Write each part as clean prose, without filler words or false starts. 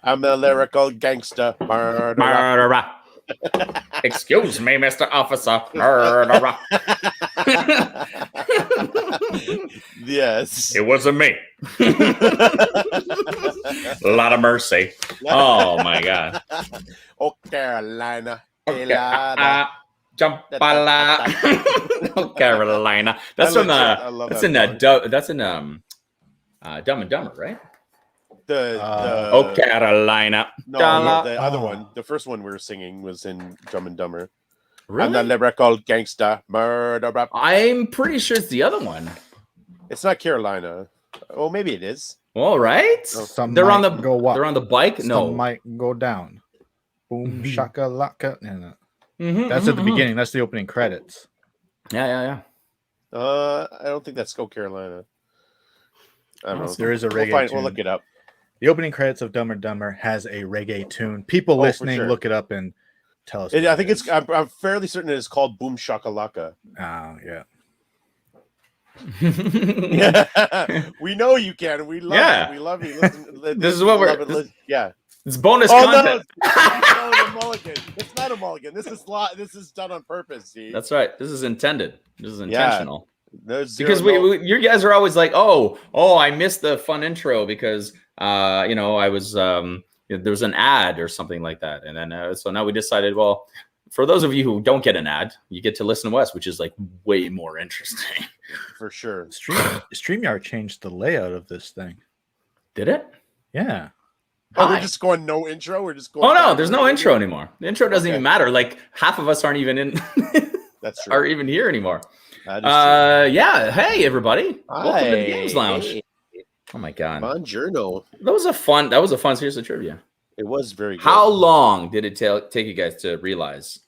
I'm a lyrical gangster. Murderer. Excuse me, Mr. Officer. Murderer. Yes. It wasn't me. A lot of mercy. Oh, my God. Oh, Carolina. Jumpala. Oh, Carolina. That's from that's in Dumb and Dumber, right? Oh, Carolina. No, the other one. The first one we were singing was in Dumb and Dumber. Really? I'm the lyrical gangster. Murderer. I'm pretty sure it's the other one. It's not Carolina. Oh, maybe it is. All right. They're on the bike. No, some might go down. Boom shakalaka. That's at the beginning. That's the opening credits. Yeah. I don't think that's Go Carolina. I don't know. There is a reggae tune. We'll look it up. The opening credits of Dumb and Dumber has a reggae tune. People listening, look it up and tell us. I think it's. I'm fairly certain it's called Boom Shakalaka. Oh yeah. Yeah. We know you can. We love it. We love you. Listen, this is what we're. Yeah. It's bonus content. No, it's a mulligan. It's not a mulligan. This is done on purpose. See? That's right. This is intended. This is intentional. Because you guys are always like, oh, I missed the fun intro because I was there was an ad or something like that, and then so now we decided, well, for those of you who don't get an ad, you get to listen to us, which is like way more interesting. For sure. StreamYard changed the layout of this thing. Did it? Yeah. Oh, we're just going no intro. We're just going. Oh no, there's no intro anymore. The intro doesn't even matter. Like half of us aren't even in. That's true. Are even here anymore. Yeah. Hey, everybody. Hi. Welcome to the Games Lounge. Hey. Oh my God. Buongiorno. That was a fun series of trivia. It was very good. How long did it take you guys to realize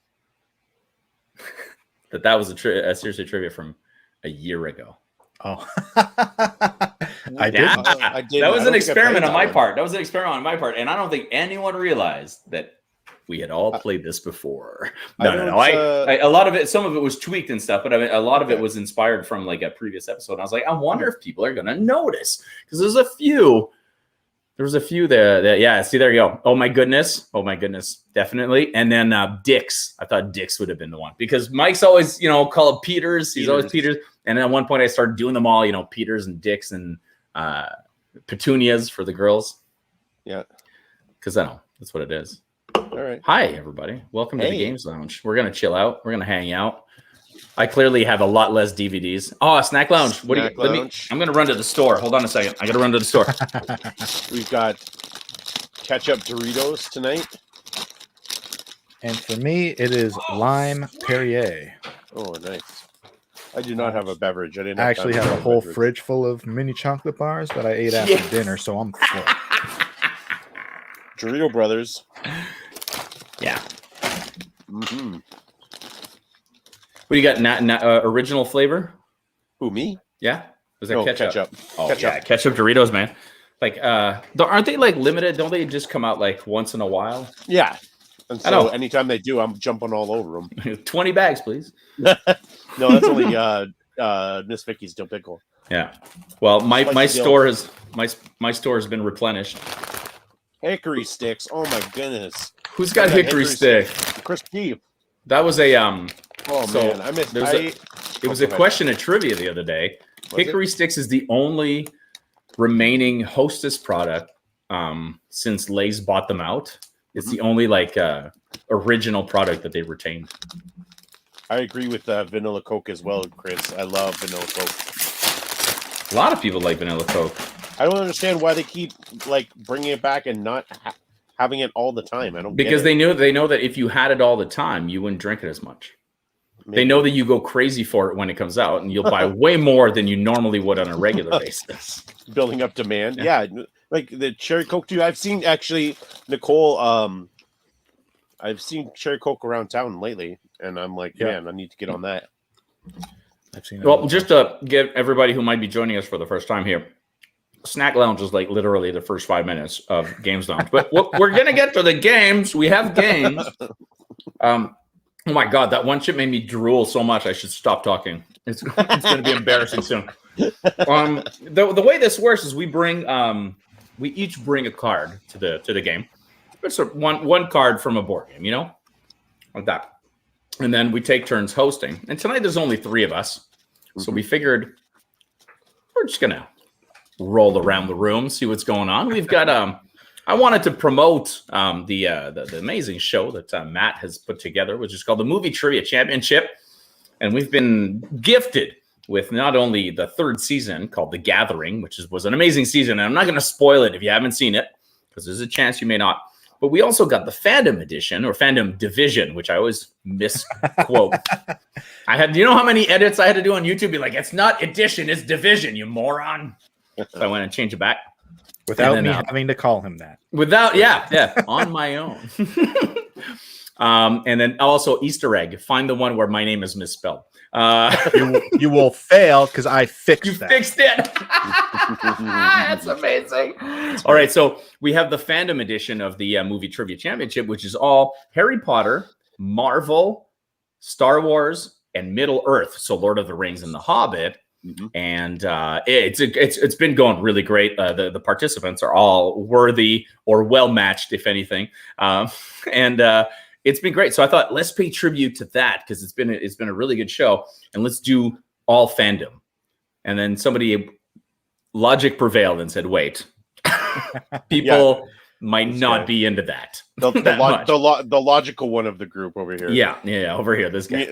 that was a series of trivia from a year ago? Oh, I did. That was an experiment on my part. That was an experiment on my part, and I don't think anyone realized that we had all played this before. No. A lot of it, some of it was tweaked and stuff, but I mean, a lot of it was inspired from like a previous episode. And I was like, I wonder if people are going to notice because there's a few. There was a few there that, yeah, see, there you go. Oh my goodness, definitely. And then Dix. I thought Dix would have been the one because Mike's always, called Peters. He's always Peters. And then at one point I started doing them all, Peters and Dix and Petunias for the girls. Yeah. Because I know that's what it is. All right. Hi, everybody. Welcome to the Games Lounge. We're going to chill out. We're going to hang out. I clearly have a lot less DVDs. Oh, Snack Lounge. I'm going to run to the store. Hold on a second. I got to run to the store. We've got ketchup Doritos tonight. And for me, it is lime Perrier. Oh, nice. I do not have a beverage. I actually have a whole fridge full of mini chocolate bars that I ate after dinner, so I'm full. Dorito Brothers. Yeah. Mm-hmm. What do you got? Original flavor? Who, me? Yeah. Was that ketchup? Oh, ketchup. Yeah, ketchup Doritos, man. Like, aren't they like limited? Don't they just come out like once in a while? Yeah. And so anytime they do, I'm jumping all over them. 20 bags, please. No, that's only Miss Vicky's dill pickle. Yeah. Well, my store has been replenished. Hickory sticks. Oh my goodness. Who's got hickory stick? Chris Keith. That was a man, I missed it was a question of trivia the other day. Hickory sticks is the only remaining Hostess product since Lay's bought them out. It's the only original product that they retained. I agree with vanilla Coke as well, Chris. I love vanilla Coke. A lot of people like vanilla Coke. I don't understand why they keep bringing it back and not having it all the time. I don't because they know that if you had it all the time, you wouldn't drink it as much. Maybe. They know that you go crazy for it when it comes out, and you'll buy way more than you normally would on a regular basis. Building up demand, yeah. Like the cherry Coke too. I've seen actually Nicole. I've seen cherry Coke around town lately, and I'm like, man, I need to get on that. I've seen. Well, just to give everybody who might be joining us for the first time here. Snack Lounge is like literally the first 5 minutes of Games Lounge, but we're gonna get to the games. We have games. Oh my God, that one chip made me drool so much. I should stop talking. It's going to be embarrassing soon. The way this works is we bring we each bring a card to the game. It's one card from a board game, like that. And then we take turns hosting. And tonight there's only 3 of us. So we figured we're just going to roll around the room, see what's going on. We've got I wanted to promote the amazing show that Matt has put together, which is called the Movie Trivia Championship. And we've been gifted with not only the 3rd season called The Gathering, which was an amazing season. And I'm not going to spoil it if you haven't seen it, because there's a chance you may not. But we also got the Fandom Edition or Fandom Division, which I always misquote. You know how many edits I had to do on YouTube? Be like, it's not edition, it's division, you moron. So I went and changed it back. Without me having to call him that. On my own. And then also Easter egg. Find the one where my name is misspelled. You will fail because I fixed that. Fixed it. That's amazing. All right, so we have the Fandom Edition of the Movie Trivia Championship, which is all Harry Potter, Marvel, Star Wars, and Middle Earth. So Lord of the Rings and The Hobbit. And it's been going really great. The participants are all worthy or well matched, if anything. It's been great. So I thought, let's pay tribute to that because it's been a really good show, and let's do all fandom. And then logic prevailed and said, wait, people might not be into that. The logical one of the group over here. Yeah, over here. This guy.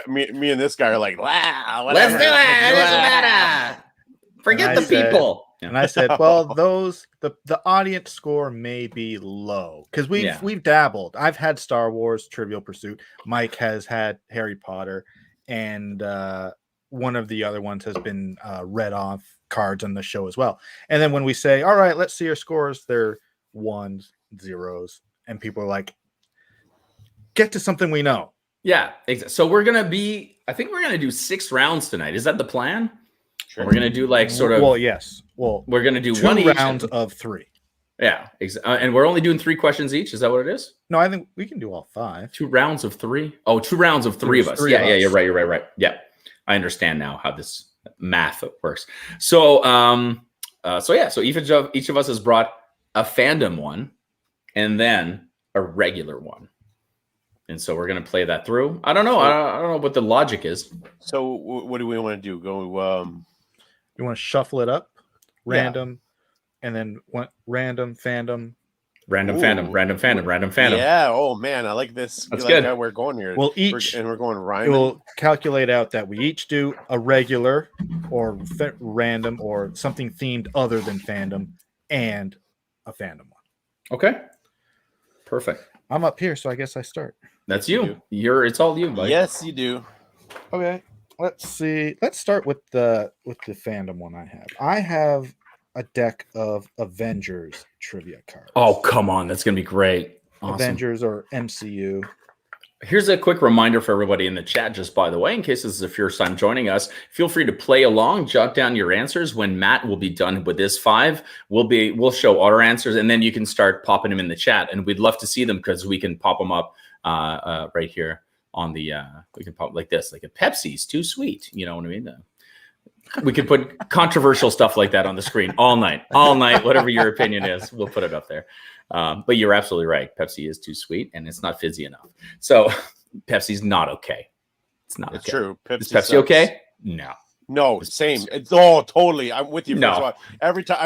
Me and this guy are like, wow, let's do it. It doesn't matter. Forget the people. And I said, well, the audience score may be low because we've dabbled. I've had Star Wars, Trivial Pursuit. Mike has had Harry Potter, and one of the other ones has been read off cards on the show as well. And then when we say, all right, let's see your scores, they're 1s, 0s, and people are like, get to something we know. Yeah, exactly. So I think we're gonna do 6 rounds tonight. Is that the plan? Sure. We're gonna do yes. Well, we're gonna do 2 rounds of 3. Yeah, and we're only doing 3 questions each. Is that what it is? No, I think we can do all 5. 2 rounds of 3. Oh, 2 rounds of 3 of us. Yeah, you're right. Yeah, I understand now how this math works. So, so each of us has brought a fandom one, and then a regular one. And so we're going to play that through. I don't know. I don't know what the logic is. So what do we want to do? You want to shuffle it up, random, and then random fandom. Random fandom. Yeah. Oh man, I like this. That's good. How we're going here. We're going random. We'll calculate out that we each do a regular or random or something themed other than fandom and a fandom one. Okay. Perfect. I'm up here, so I guess I start. That's you. It's all you, buddy. Yes, you do. Okay. Let's see. Let's start with the fandom one I have. I have a deck of Avengers trivia cards. Oh, come on. That's going to be great. Awesome. Avengers or MCU. Here's a quick reminder for everybody in the chat, just by the way, in case this is the first time joining us, feel free to play along, jot down your answers. When Matt will be done with this 5, we'll show our answers, and then you can start popping them in the chat. And we'd love to see them because we can pop them up right here on the, we can pop like this, like a Pepsi's too sweet. You know what I mean? We could put controversial stuff like that on the screen all night, whatever your opinion is, we'll put it up there. But you're absolutely right. Pepsi is too sweet and it's not fizzy enough. So Pepsi's not okay. It's not okay. True. Is Pepsi okay? No, same. It's totally. I'm with you. No. Every time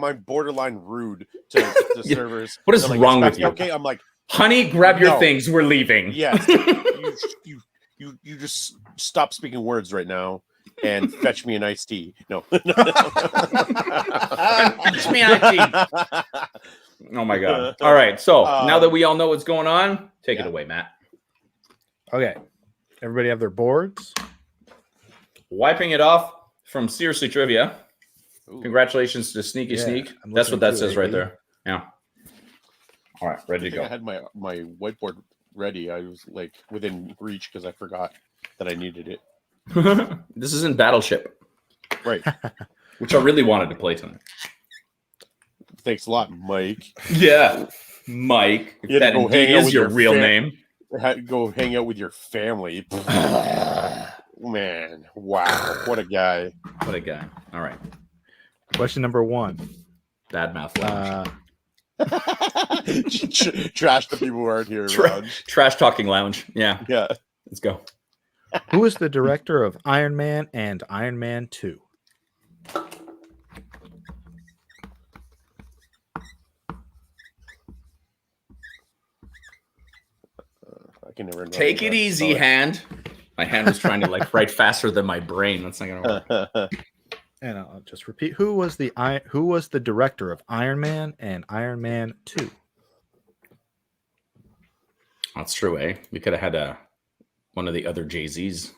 I'm borderline rude to servers. What is wrong with you? Okay, I'm like, honey, grab your things. We're leaving. Yes. you just stop speaking words right now and fetch me an iced tea. No. Fetch me an iced tea. Oh my God. All right. So now that we all know what's going on, take it away, Matt. Okay. Everybody have their boards. Wiping it off from Seriously Trivia. Ooh. Congratulations to Sneaky Sneak. That's what that says right there. Yeah. All right. Ready to go. I had my whiteboard ready. I was like within reach because I forgot that I needed it. This is in Battleship. Right. Which I really wanted to play tonight. Thanks a lot, Mike. Yeah. Mike. If that indeed is your real name. Go hang out with your family. Man, wow. What a guy. What a guy. All right. Question number 1. Bad Mouth Lounge. Trash the people who aren't here. Trash talking lounge. Yeah. Let's go. Who is the director of Iron Man and Iron Man 2? I can never Take it easy, hand. My hand was trying to write faster than my brain. That's not gonna work. And I'll just repeat: who was the director of Iron Man and Iron Man 2? That's true, eh? We could have had one of the other Jay-Z's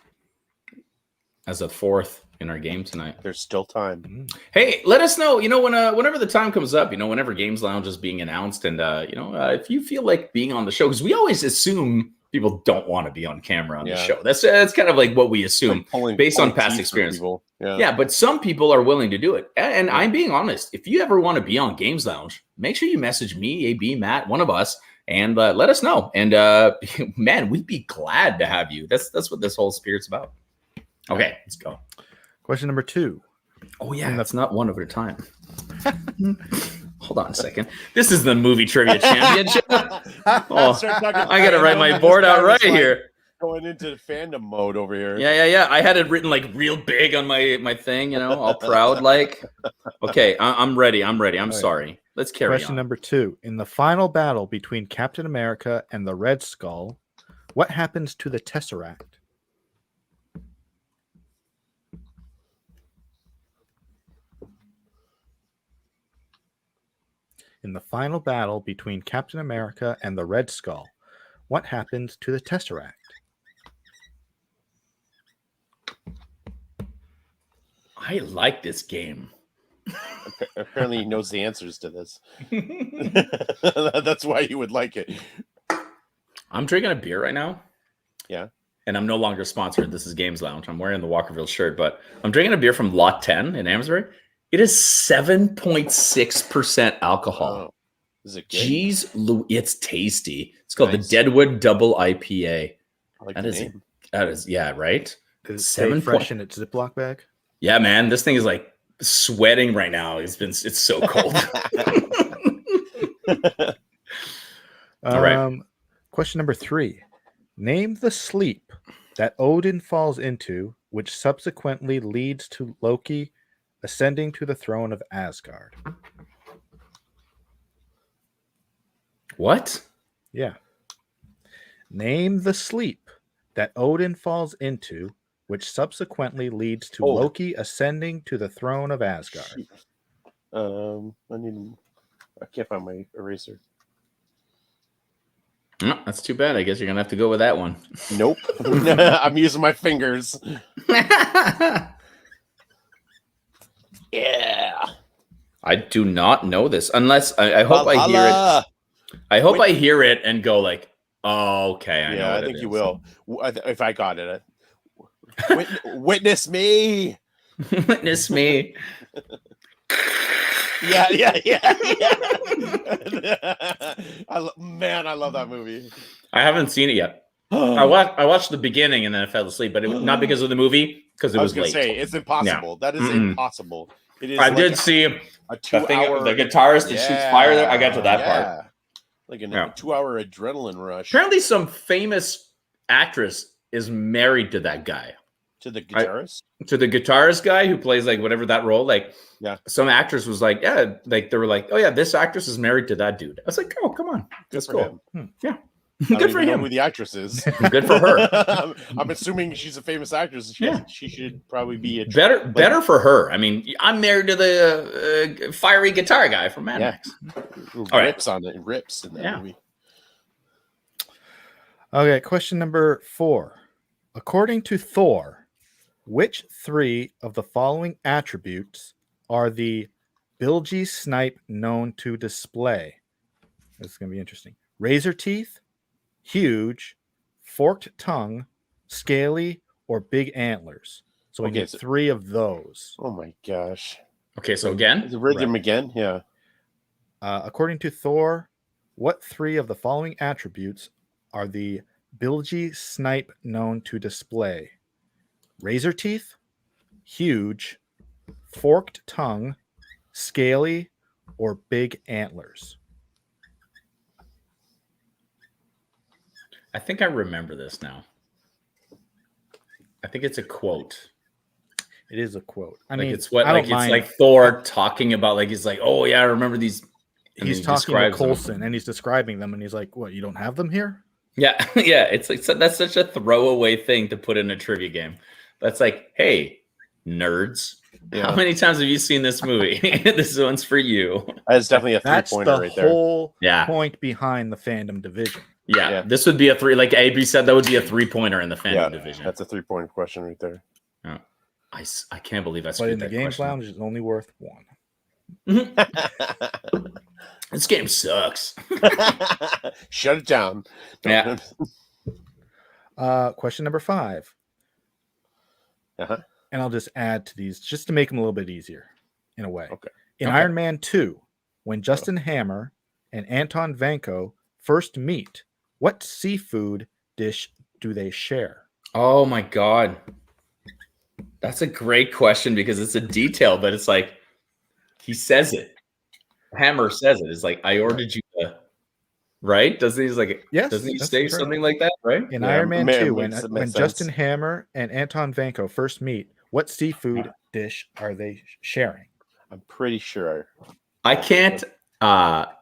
as a fourth in our game tonight. There's still time. Hey, let us know. Whenever the time comes up, whenever Games Lounge is being announced, and if you feel like being on the show, because we always assume people don't want to be on camera on the show. That's kind of what we assume based on past experience. Yeah, but some people are willing to do it. And I'm being honest. If you ever want to be on Games Lounge, make sure you message me, AB, Matt, one of us, and let us know. And man, we'd be glad to have you. That's what this whole spirit's about. Okay, let's go. Question number 2. Oh yeah, that's not one at a time. Hold on a second. This is the movie trivia championship. I gotta write my board out right here. Going into fandom mode over here. Yeah. I had it written real big on my thing, all proud Okay, I'm ready. I'm sorry. Let's carry on. Question number 2. In the final battle between Captain America and the Red Skull, what happens to the Tesseract? In the final battle between Captain America and the Red Skull, what happens to the Tesseract? I like this game. Apparently he knows the answers to this. That's why you would like it. I'm drinking a beer right now. Yeah. And I'm no longer sponsored. This is Games Lounge. I'm wearing the Walkerville shirt, but I'm drinking a beer from Lot 10 in Amesbury. It is 7.6% alcohol. Oh, is it good? Jeez, it's tasty. It's called the Deadwood Double IPA. I like that is, yeah, right? Is it 7 fresh in its Ziploc bag? Yeah, man. This thing is sweating right now. It's so cold. All right. Question number 3. Name the sleep that Odin falls into, which subsequently leads to Loki ascending to the throne of Asgard. What? Yeah. Name the sleep that Odin falls into, which subsequently leads to Loki ascending to the throne of Asgard. I can't find my eraser. No, that's too bad. I guess you're gonna have to go with that one. Nope. I'm using my fingers. Yeah. I do not know this unless I hope I hear it. I hope I hear it and go oh, okay. I know what I think you will. If I got it. Witness me. Witness me. Yeah. Man, I love that movie. I haven't seen it yet. I watched the beginning and then I fell asleep, but it was not because of the movie, because it was late. It's impossible. Yeah. That is impossible. It is. I did see a 2-hour. The guitarist that shoots fire there. I got to that part. Like a 2-hour adrenaline rush. Apparently, some famous actress is married to that guy. To the guitarist? To the guitarist guy who plays whatever that role. Some actress was they were oh yeah, this actress is married to that dude. I was oh, come on. That's cool. Yeah. Good for him. Know who the actress is. Good for her. I'm assuming she's a famous actress. She should probably be a better for her. I mean, I'm married to the fiery guitar guy from Mad Max. Rips on it. Rips in that movie. Okay, question number 4. According to Thor, which 3 of the following attributes are the bilgy snipe known to display? This is going to be interesting. Razor teeth, huge, forked tongue, scaly, or big antlers. So we get 3 of those. Oh my gosh. Okay, so again? Read them again? Yeah. According to Thor, what 3 of the following attributes are the bilgy snipe known to display? Razor teeth, huge, forked tongue, scaly, or big antlers? I think I remember this now. I think it's a quote. It is a quote. I like mean, it's what like it's like Thor talking about like he's like, oh yeah, I remember these. And he's talking to Coulson and he's describing them, and he's like, "What? You don't have them here?" Yeah, yeah. It's like that's such a throwaway thing to put in a trivia game. That's like, hey, nerds, how many times have you seen this movie? This one's for you. That's definitely a 3-pointer right there. That's the whole point behind the fandom division. Yeah, this would be a 3. Like AB said, that would be a 3-pointer in the fandom division. That's a 3-point question right there. Yeah. I can't believe I screwed that. But in the Games Lounge, it's only worth 1. This game sucks. Shut it down. Yeah. Question number 5. And I'll just add to these just to make them a little bit easier in a way. Okay. In Iron Man 2, when Justin Hammer and Anton Vanko first meet, what seafood dish do they share? Oh my God. That's a great question because it's a detail, but it's like he says it. Hammer says it. It's like, I ordered you the right? Doesn't he doesn't he say something like that, right? In Iron Man 2, when Justin Hammer and Anton Vanko first meet, what seafood dish are they sharing? I'm pretty sure. I can't not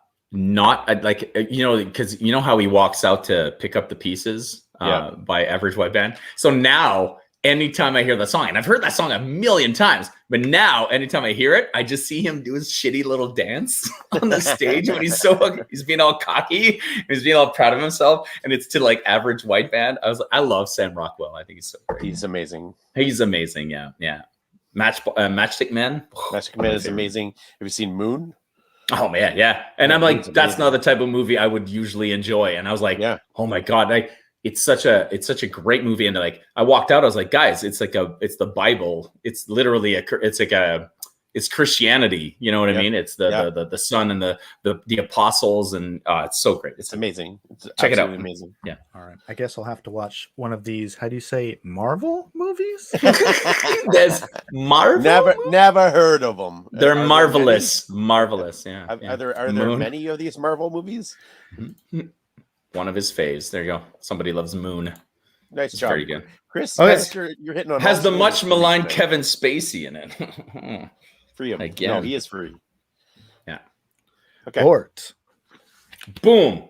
like because you know how he walks out to pick up the pieces by Average White Band. So now anytime I hear that song, and I've heard that song a million times, but now anytime I hear it, I just see him do his shitty little dance on the stage when he's being all cocky, he's being all proud of himself, and it's to like Average White Band. I love Sam Rockwell. I think he's so great. He's amazing. He's amazing. Yeah. Matchstick Man. Matchstick Man is amazing. Have you seen Moon? Oh man, yeah. And I'm like, that's not the type of movie I would usually enjoy. And I was like, oh my God, it's such a great movie. And like, I walked out, I was like, guys, it's the Bible. It's literally it's Christianity. You know what I mean? It's the Son and the apostles, and it's so great. It's amazing. Check it out. Amazing. Yeah. All right. I guess I'll have to watch one of these. How do you say Marvel movies? There's Marvel. Never heard of them. They're marvelous. Marvelous. Yeah. Are there many of these Marvel movies? One of his faves. There you go. Somebody Loves Moon. Nice job. Very good. Chris, you're hitting on. Has the much maligned Kevin Spacey in it. Free of again. No, he is free. Yeah. Okay. Sports. Boom.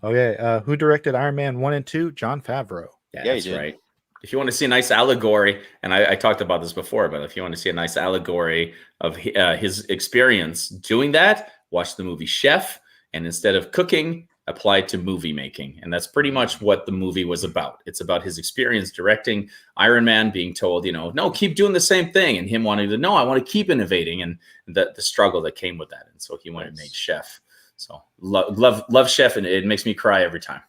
Okay. Who directed Iron Man 1 and 2? Jon Favreau. Yeah, that's right. If you want to see a nice allegory, and I talked about this before, but if you want to see a nice allegory of his experience doing that, watch the movie Chef, and instead of cooking, apply it to movie making. And that's pretty much what the movie was about. It's about his experience directing Iron Man, being told, no, keep doing the same thing. And him wanting to, no, I want to keep innovating, and the struggle that came with that. And so he went and made Chef. So love Chef, and it makes me cry every time.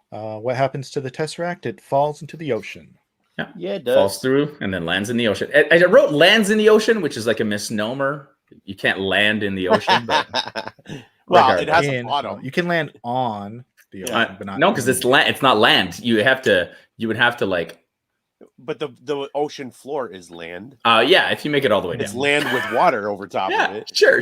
What happens to the Tesseract? It falls into the ocean. Yeah, it does. Falls through and then lands in the ocean. I wrote lands in the ocean, which is like a misnomer. You can't land in the ocean, but well, it has a bottom. You can land on the ocean, but not. No, because it's not land. You would have to like. But the ocean floor is land. Yeah, if you make it all the way down. It's land with water over top of it. Sure.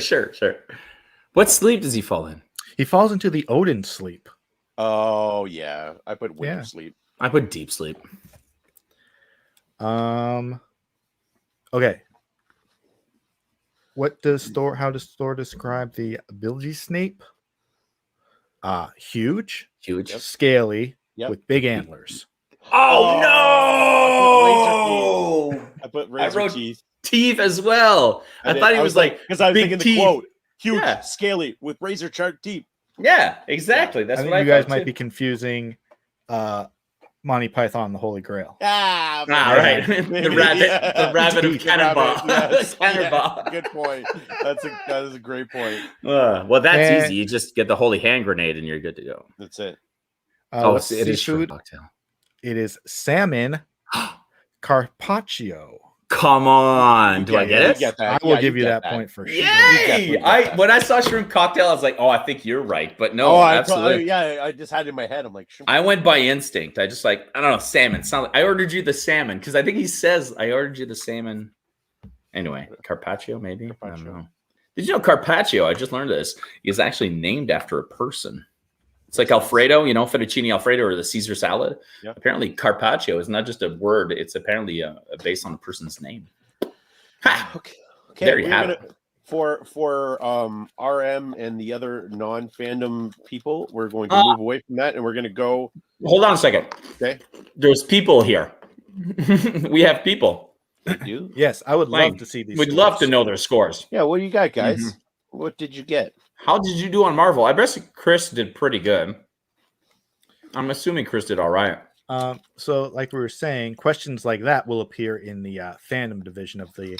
What sleep does he fall in? He falls into the Odin sleep. Oh yeah, I put winter sleep. I put deep sleep. Okay. How does Thor describe the ability Snape? Huge, scaly, with big antlers. Oh no! I put razor teeth as well. I thought he was like, because I was thinking the quote, huge, scaly, with razor sharp teeth. Yeah, exactly. That's what you guys might be confusing Monty Python and the Holy Grail. Right. The rabbit of Cannonball. Cannonball. Good point. That is a great point. Well, that's easy. You just get the holy hand grenade and you're good to go. That's it. It is shrimp cocktail. It is salmon carpaccio. Come on. Do I get it? I will give you that point for sure. Yay! When I saw shrimp cocktail, I was like, I think you're right. But no, absolutely. I just had it in my head. I'm like, shrimp. I went by instinct. I just I don't know, salmon. I ordered you the salmon because I think he says I ordered you the salmon. Anyway, Carpaccio, maybe? Carpaccio. I don't know. Did you know Carpaccio, I just learned this, is actually named after a person. It's like Alfredo, fettuccine Alfredo or the Caesar salad. Yep. Apparently, Carpaccio is not just a word. It's apparently based on a person's name. Ha! Okay. There you have it. For RM and the other non-fandom people, we're going to move away from that, and we're going to go. Hold on a second. Okay. There's people here. We have people. You do? Yes, I would love to see these. We'd love to know their scores. Yeah, what do you got, guys? Mm-hmm. What did you get? How did you do on Marvel? I bet Chris did pretty good. I'm assuming Chris did all right. So, like we were saying, questions like that will appear in the fandom division of the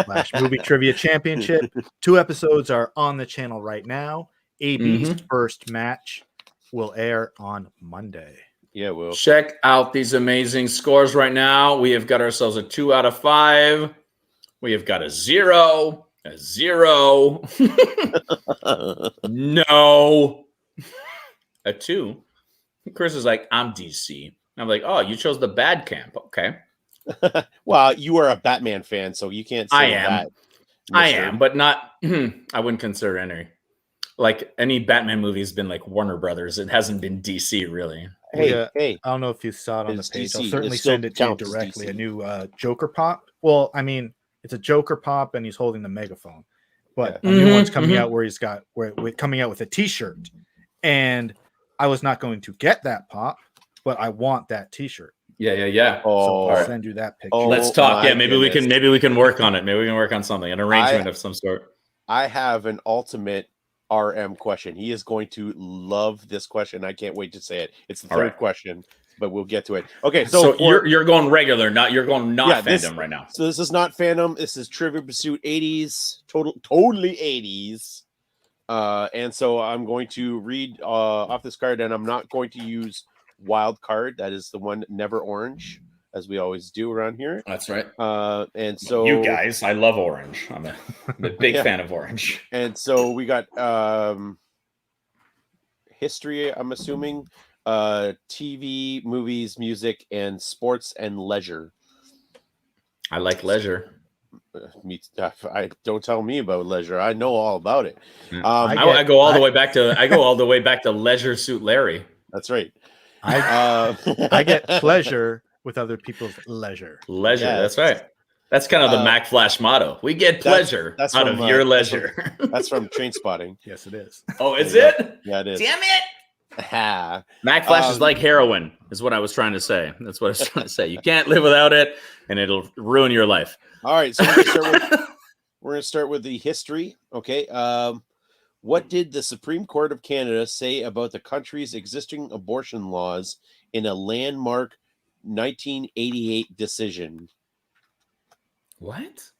Mack Movie Trivia Championship. 2 episodes are on the channel right now. AB's first match will air on Monday. Yeah, we'll check out these amazing scores right now. We have got ourselves a 2 out of 5. We have got a 0, a 0, no, a 2. Chris is like, I'm DC. I'm like, oh, you chose the bad camp. Okay. Well, you are a Batman fan, so you can't say that. I am, but not. I wouldn't consider any Batman movie has been like Warner Brothers. It hasn't been DC really. Hey, I don't know if you saw it on the page. DC. I'll certainly send it to you directly. A new Joker pop. Well, I mean, it's a Joker pop, and he's holding the megaphone. But a new one's coming out where he's got coming out with a T-shirt, and I was not going to get that pop, but I want that T-shirt. Yeah. So I'll send you that picture. Let's talk. Yeah, maybe we can work on it. Maybe we can work on something, an arrangement of some sort. I have an ultimate RM question. He is going to love this question. I can't wait to say it. It's the third question, but we'll get to it. Okay, so you're going regular, you're going fandom right now. So this is not fandom. This is Trivial Pursuit 80s, totally 80s. And so I'm going to read off this card, and I'm not going to use wild card. That is the one never orange, as we always do around here. That's right. And so you guys, I love orange. I'm a big fan of orange. And so we got history, I'm assuming, TV, movies, music, and sports and leisure. I like leisure. I don't tell me about leisure. I know all about it. I go all the way back to Leisure Suit Larry. That's right. I get pleasure with other people's leisure. Leisure, that's right. That's kind of the Mack Flash motto. We get pleasure out of your leisure. That's from Trainspotting. Yes, it is. Oh, is it? Yeah, it is. Damn it! Mack Flash is like heroin, is what I was trying to say. That's what I was trying to say. You can't live without it, and it'll ruin your life. All right, so we're going to start with the history. Okay. What did the Supreme Court of Canada say about the country's existing abortion laws in a landmark 1988 decision? What?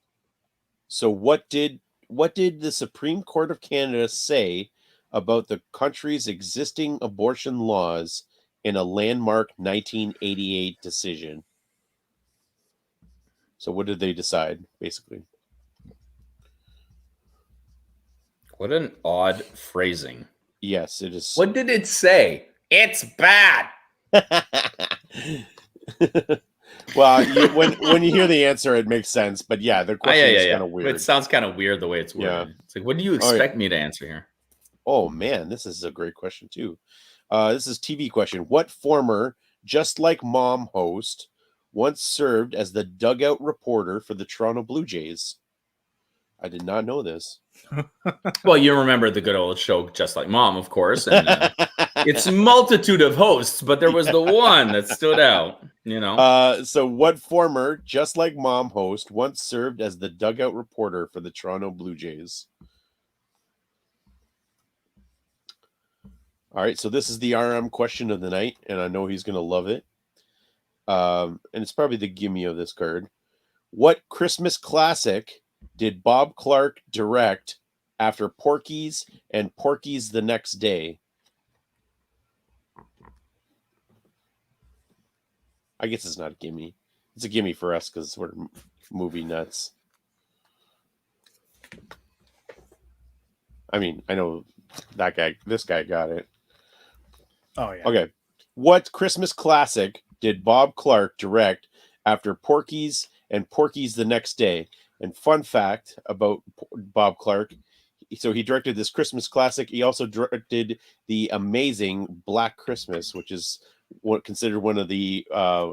So what did the Supreme Court of Canada say about the country's existing abortion laws in a landmark 1988 decision? So what did they decide, basically? What an odd phrasing. Yes, it is. What did it say? It's bad. Well, when you hear the answer, it makes sense. But yeah, the question is kind of weird. It sounds kind of weird the way it's worded. Yeah. It's like, what do you expect me to answer here? Oh, man, this is a great question, too. This is TV question. What former Just Like Mom host once served as the dugout reporter for the Toronto Blue Jays? I did not know this. Well, you remember the good old show Just Like Mom, of course. And, it's a multitude of hosts, but there was the one that stood out, So what former Just Like Mom host once served as the dugout reporter for the Toronto Blue Jays? All right, so this is the RM question of the night, and I know he's going to love it. And it's probably the gimme of this card. What Christmas classic did Bob Clark direct after Porky's and Porky's the Next Day? I guess it's not a gimme. It's a gimme for us because we're movie nuts. I mean, I know this guy got it. Oh, yeah. Okay. What Christmas classic did Bob Clark direct after Porky's and Porky's the Next Day? And fun fact about Bob Clark, so he directed this Christmas classic. He also directed the amazing Black Christmas, which is considered one of the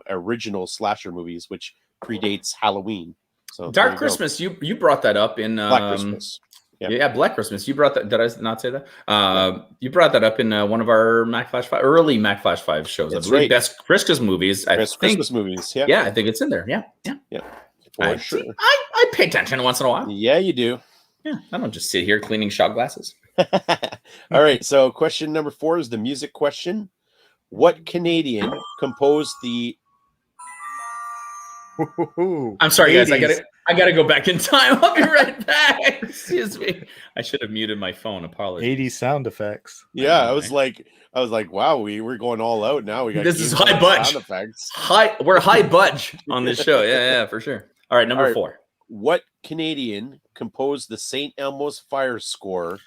original slasher movies, which predates Halloween. So Dark Christmas, you brought that up in Black Christmas. Yeah, Black Christmas. You brought that. Did I not say that? You brought that up in one of our Mac Flash 5 early Mac Flash 5 shows. That's I believe right. Best Christmas movies. Christmas movies. Yeah. Yeah, I think it's in there. Yeah. For sure. I pay attention once in a while. Yeah, you do. Yeah, I don't just sit here cleaning shot glasses. All right. So question number 4 is the music question. What Canadian composed the... I'm sorry, 80s. Guys. I gotta go back in time. I'll be right back. Excuse me. I should have muted my phone. Apologies. 80s sound effects. Yeah, I was like, wow, we're going all out now. We got this is high budge. Sound effects. We're high budge on this show. Yeah, for sure. All right, number 4. What Canadian composed the St. Elmo's Fire score,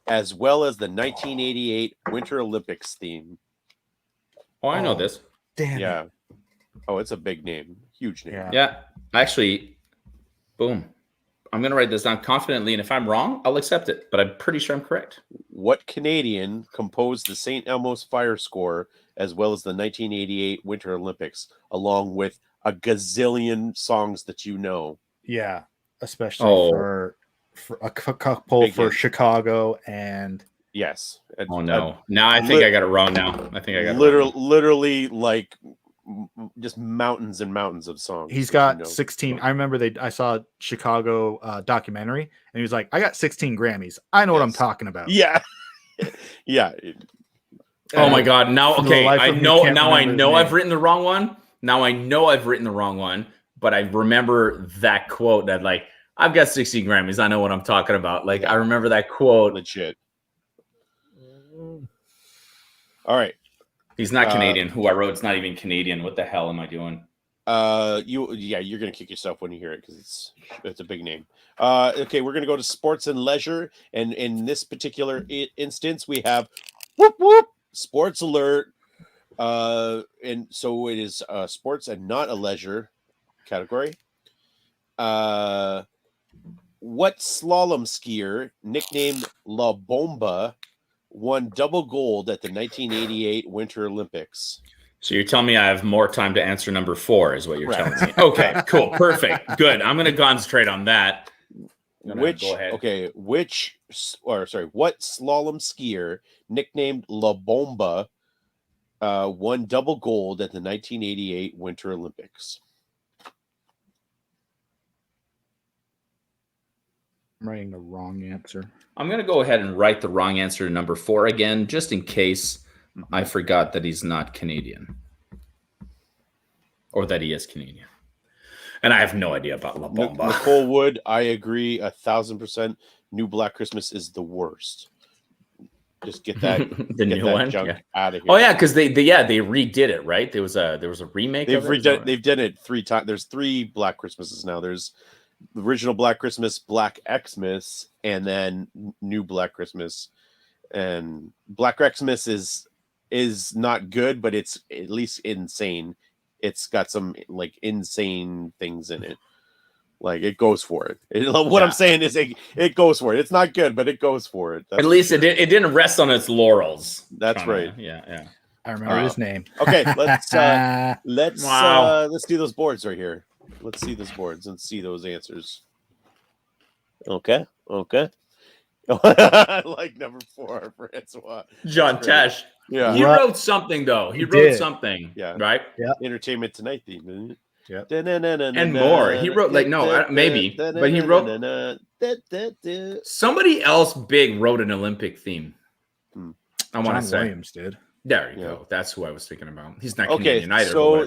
as well as the 1988 Winter Olympics theme? Oh, I know this. Damn. Yeah. Oh, it's a big name, huge name. Yeah. Actually, boom. I'm going to write this down confidently, and if I'm wrong, I'll accept it, but I'm pretty sure I'm correct. What Canadian composed the St. Elmo's Fire score, as well as the 1988 Winter Olympics, along with a gazillion songs that you know? Yeah, especially for a couple for Chicago and... Yes. Oh, no. Now I think I got it wrong now. I think I got it wrong. Literally, like... just mountains and mountains of songs. He's got 16. I remember I saw a Chicago documentary, and he was like, I got 16 Grammys. I know what I'm talking about. Yeah. Yeah. Oh my God. Now, okay. I know I've written the wrong one. Now I know I've written the wrong one, but I remember that quote that like, I've got 16 Grammys. I know what I'm talking about. Like, I remember that quote. Legit. All right. He's not Canadian. Who I wrote, it's not even Canadian. What the hell am I doing? You're gonna kick yourself when you hear it because it's a big name. Okay, we're gonna go to sports and leisure, and in this particular instance, we have whoop whoop sports alert. And so it is sports and not a leisure category. What slalom skier nicknamed La Bomba won double gold at the 1988 Winter Olympics? So you're telling me I have more time to answer number 4 is what you're telling me. Okay, cool. Perfect. Good. I'm going to concentrate on that. What slalom skier nicknamed La Bomba won double gold at the 1988 Winter Olympics? I'm writing the wrong answer. I'm going to go ahead and write the wrong answer to number 4 again, just in case I forgot that he's not Canadian. Or that he is Canadian. And I have no idea about La Bomba. Nicole Wood, I agree 1,000%. New Black Christmas is the worst. Just get that junk out of here. Oh yeah, because they redid it, right? There was a remake. They've done it 3 times. There's 3 Black Christmases now. There's the original Black Christmas, Black Xmas, and then New Black Christmas. And Black Xmas is not good, but it's at least insane. It's got some like insane things in it. Like it goes for it. I'm saying is it goes for it. It's not good, but it goes for it. At least it didn't rest on its laurels. That's right. Yeah. I remember his name. Okay, let's do those boards right here. Let's see those boards and see those answers. Okay. I like number 4, Francois. John Tesh. Yeah. He wrote something though. He wrote something. Yeah. Right? Yeah. Entertainment Tonight theme, isn't it? Yeah. And more. He wrote maybe, but he wrote somebody else big wrote an Olympic theme. I want to say Williams did. There you go. That's who I was thinking about. He's not Canadian either. So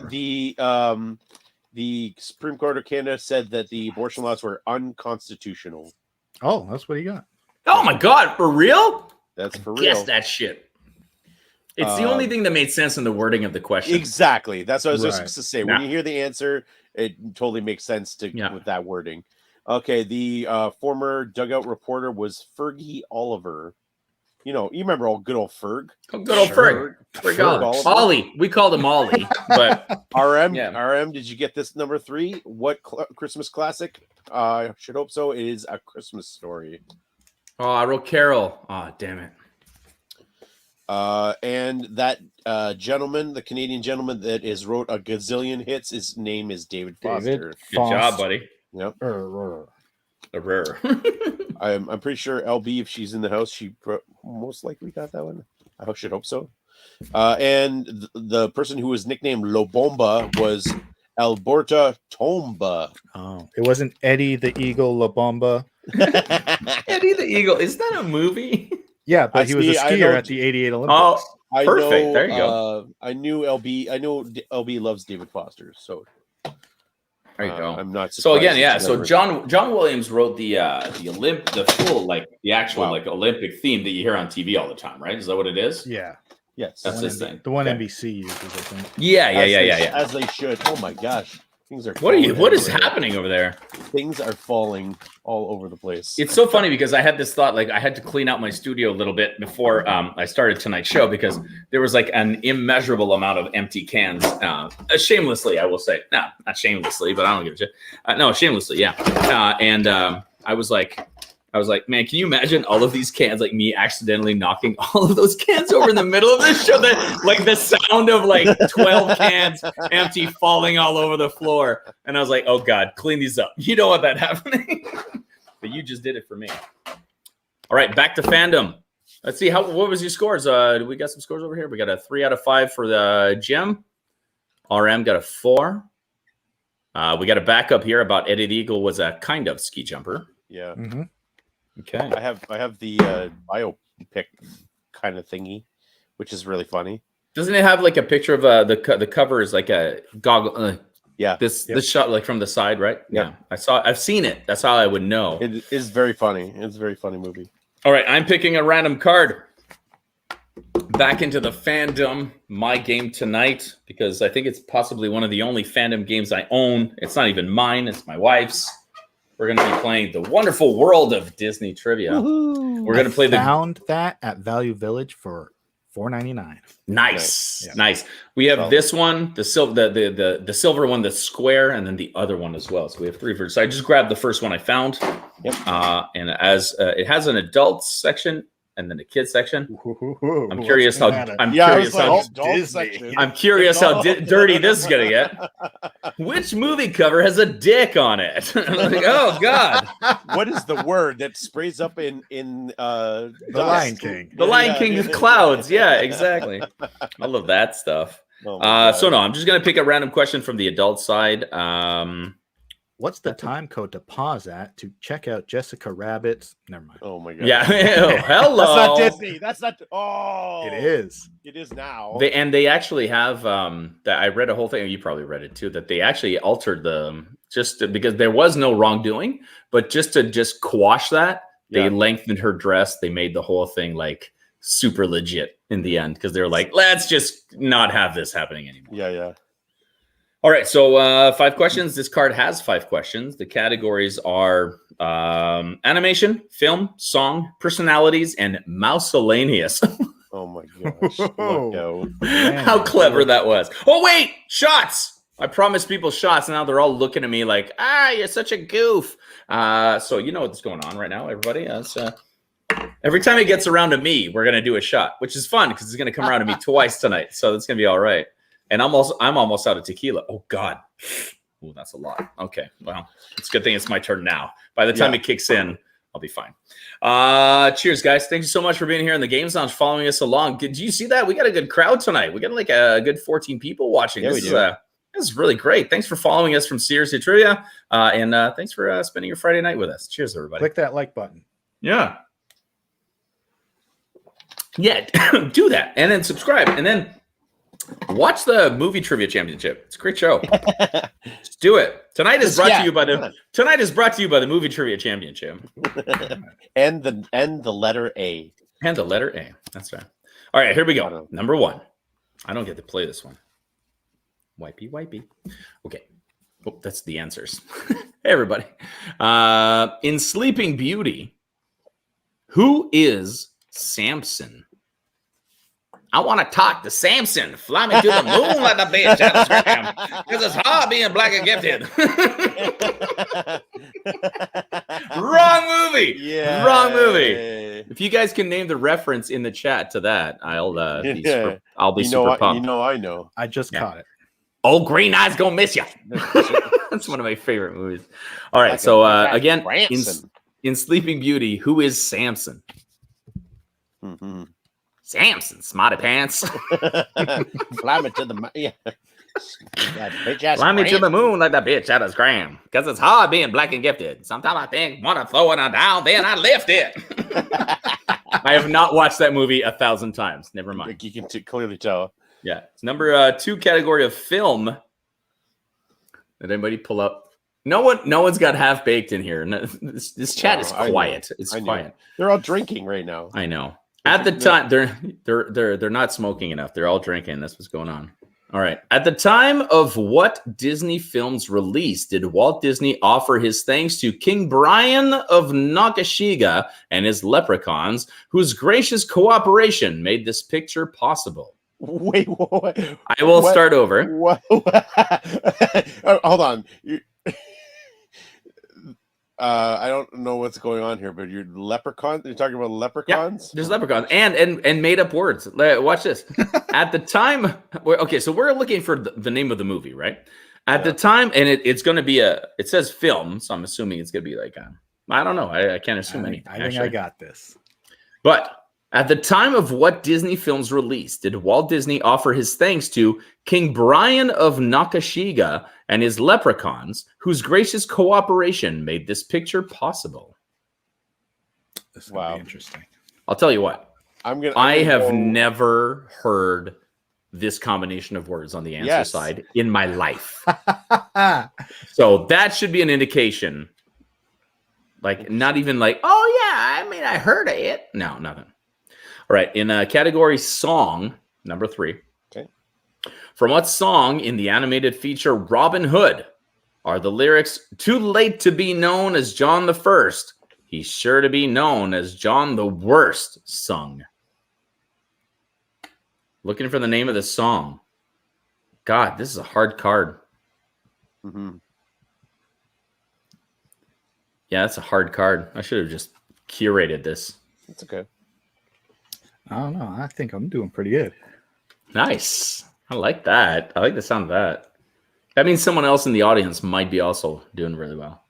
the Supreme Court of Canada said that the abortion laws were unconstitutional. Oh, that's what he got. Oh my God, for real? That's for real. Guess that shit. It's the only thing that made sense in the wording of the question. Exactly. That's what I was just going to say. When you hear the answer, it totally makes sense with that wording. Okay, the former dugout reporter was Fergie Oliver. you remember old good old Ferg. Oh, good old Ferg. Ollie. We called him Ollie, but RM, did you get this number 3? What Christmas classic? I should hope so. It is A Christmas Story. Oh, I wrote Carol. Oh, damn it. And that gentleman, the Canadian gentleman that has wrote a gazillion hits, his name is David Foster. Good job, buddy. Yep. I'm I'm pretty sure LB, if she's in the house, she most likely got that one. I should hope so. And the person who was nicknamed Lobomba was Alberta Tomba. Oh, it wasn't Eddie the Eagle Lobomba. Eddie the Eagle. Is that a movie? Yeah, but he was a skier at the 88 Olympics. Oh, perfect. There you go. I know LB loves David Foster, so there you go. I'm not surprised. So again, yeah. So John Williams wrote the full Olympic theme that you hear on TV all the time, right? Is that what it is? Yeah. Yes. That's this thing. The one NBC uses, I think. Yeah. As they should. Oh my gosh. Things are what is happening over there? Things are falling all over the place. It's so funny because I had this thought, like I had to clean out my studio a little bit before I started tonight's show because there was like an immeasurable amount of empty cans. Shamelessly, I will say. No, not shamelessly, but I don't give a shit. No, shamelessly, yeah. And I was like, man, can you imagine all of these cans, like me accidentally knocking all of those cans over in the middle of this show? Like the sound of like 12 cans empty falling all over the floor. And I was like, oh God, clean these up. You don't want that happening. But you just did it for me. All right, back to fandom. Let's see, what was your scores? Do we got some scores over here? We got a 3 out of 5 for the Jim. RM got a 4. We got a backup here about Eddie the Eagle was a kind of ski jumper. Yeah. Mm-hmm. Okay. I have the biopic kind of thingy, which is really funny. Doesn't it have like a picture of the cover is like a goggle? Yeah. This shot like from the side, right? Yeah. I've seen it. That's how I would know. It is very funny. It's a very funny movie. All right, I'm picking a random card. Back into the fandom, my game tonight, because I think it's possibly one of the only fandom games I own. It's not even mine, it's my wife's. We're going to be playing the wonderful world of Disney trivia. Woo-hoo. We're going to play found that at Value Village for $4.99. Nice. We have this one, the silver one, the square, and then the other one as well. So we have 3 versions. So I just grabbed the first one I found. Yep. And as it has an adult section and then a kids section. I'm curious how dirty this is gonna get. Which movie cover has a dick on it? Like, oh God! What is the word that sprays up in the Lion King? The Lion King with clouds. Yeah, exactly. I love that stuff. I'm just gonna pick a random question from the adult side. What's the time code to pause at to check out Jessica Rabbit's? Never mind. Oh my God. Yeah. Oh, hello. That's not Disney. That's not. Oh, it is. It is now. They actually have that. I read a whole thing. You probably read it too. That they actually altered because there was no wrongdoing, but to quash that, they lengthened her dress. They made the whole thing like super legit in the end because they're like, let's just not have this happening anymore. Yeah. All right, so 5 questions. This card has 5 questions. The categories are animation, film, song, personalities, and mousellaneous. Oh my gosh. How clever that was. Oh, wait, shots. I promised people shots. Now they're all looking at me like, you're such a goof. So you know what's going on right now, everybody. Every time it gets around to me, we're going to do a shot, which is fun because it's going to come around to me twice tonight. So it's going to be all right. And I'm almost out of tequila. Oh God. Oh, that's a lot. Okay. Well, it's a good thing it's my turn now. By the time it kicks in, I'll be fine. Cheers, guys. Thank you so much for being here in the Games Lounge, following us along. Did you see that? We got a good crowd tonight. We got like a good 14 people watching. Yeah, this is really great. Thanks for following us from Seriously Trivia. And thanks for spending your Friday night with us. Cheers, everybody. Click that like button. Yeah. Yeah, do that. And then subscribe. And then watch the Movie Trivia Championship. It's a great show. Just do it. Tonight is brought to you by the Movie Trivia Championship. and the letter A. And the letter A. That's right. All right, here we go. Number 1. I don't get to play this one. Wipey. Okay. Oh, that's the answers. Hey, everybody. In Sleeping Beauty, who is Samson. I want to talk to Samson. Fly me to the moon like the bitch out of Scram. Because it's hard being black and gifted. Wrong movie. Yeah. Wrong movie. If you guys can name the reference in the chat to that, I'll be super pumped. I know. I just caught it. Old Green Eye's gonna miss you. That's one of my favorite movies. All right, so again, in Sleeping Beauty, who is Samson? Mm-hmm. Samson, smarty pants. Fly me to the Fly me to the moon like the bitch out of Scram. Because it's hard being black and gifted. Sometimes I think, want to throw it down, then I lift it. I have not watched that movie 1,000 times. Never mind. You can clearly tell. Yeah. It's number 2 category of film. Did anybody pull up? No one's got Half Baked in here. This chat is quiet. It's quiet. They're all drinking right now. I know. At the time, they're not smoking enough. They're all drinking. That's what's going on. All right. At the time of what Disney film's release did Walt Disney offer his thanks to King Brian of Nakashiga and his leprechauns, whose gracious cooperation made this picture possible? Wait, what? I will start over. What? Hold on. I don't know what's going on here, but you're talking about leprechauns? Yeah, there's leprechauns and made up words. Watch this. At the time, okay, so we're looking for the name of the movie, right? At the time, and it's going to be it says film, so I'm assuming it's going to be like, I don't know. I can't assume anything. I think I got this. But at the time of what Disney film's release did Walt Disney offer his thanks to King Brian of Nakashiga and his leprechauns, whose gracious cooperation made this picture possible? This is gonna be interesting. I'll tell you what. I have never heard this combination of words on the answer side in my life. So that should be an indication. Like, not even like, oh yeah, I mean, I heard of it. No, nothing. All right, in category song, number 3. Okay. From what song in the animated feature Robin Hood are the lyrics, "Too late to be known as John the First, he's sure to be known as John the Worst," sung? Looking for the name of the song. God, this is a hard card. Mm-hmm. Yeah, that's a hard card. I should have just curated this. It's okay. I don't know. I think I'm doing pretty good. Nice. I like that. I like the sound of that. That means someone else in the audience might be also doing really well.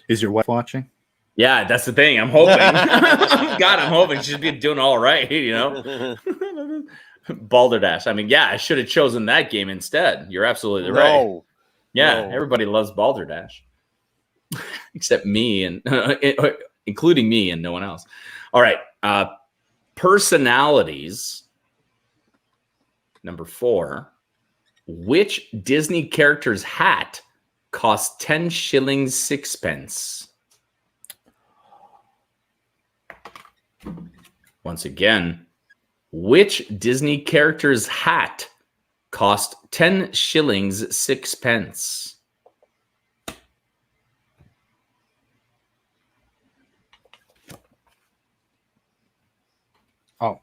Is your wife watching? Yeah, that's the thing. I'm hoping. God, I'm hoping she's been doing all right, you know? Balderdash. I mean, yeah, I should have chosen that game instead. You're absolutely right. Yeah, everybody loves Balderdash. Except me, and including me and no one else. All right. Personalities. Number 4. Which Disney character's hat cost 10 shillings 6 pence? Once again, which Disney character's hat cost 10 shillings 6 pence? Oh.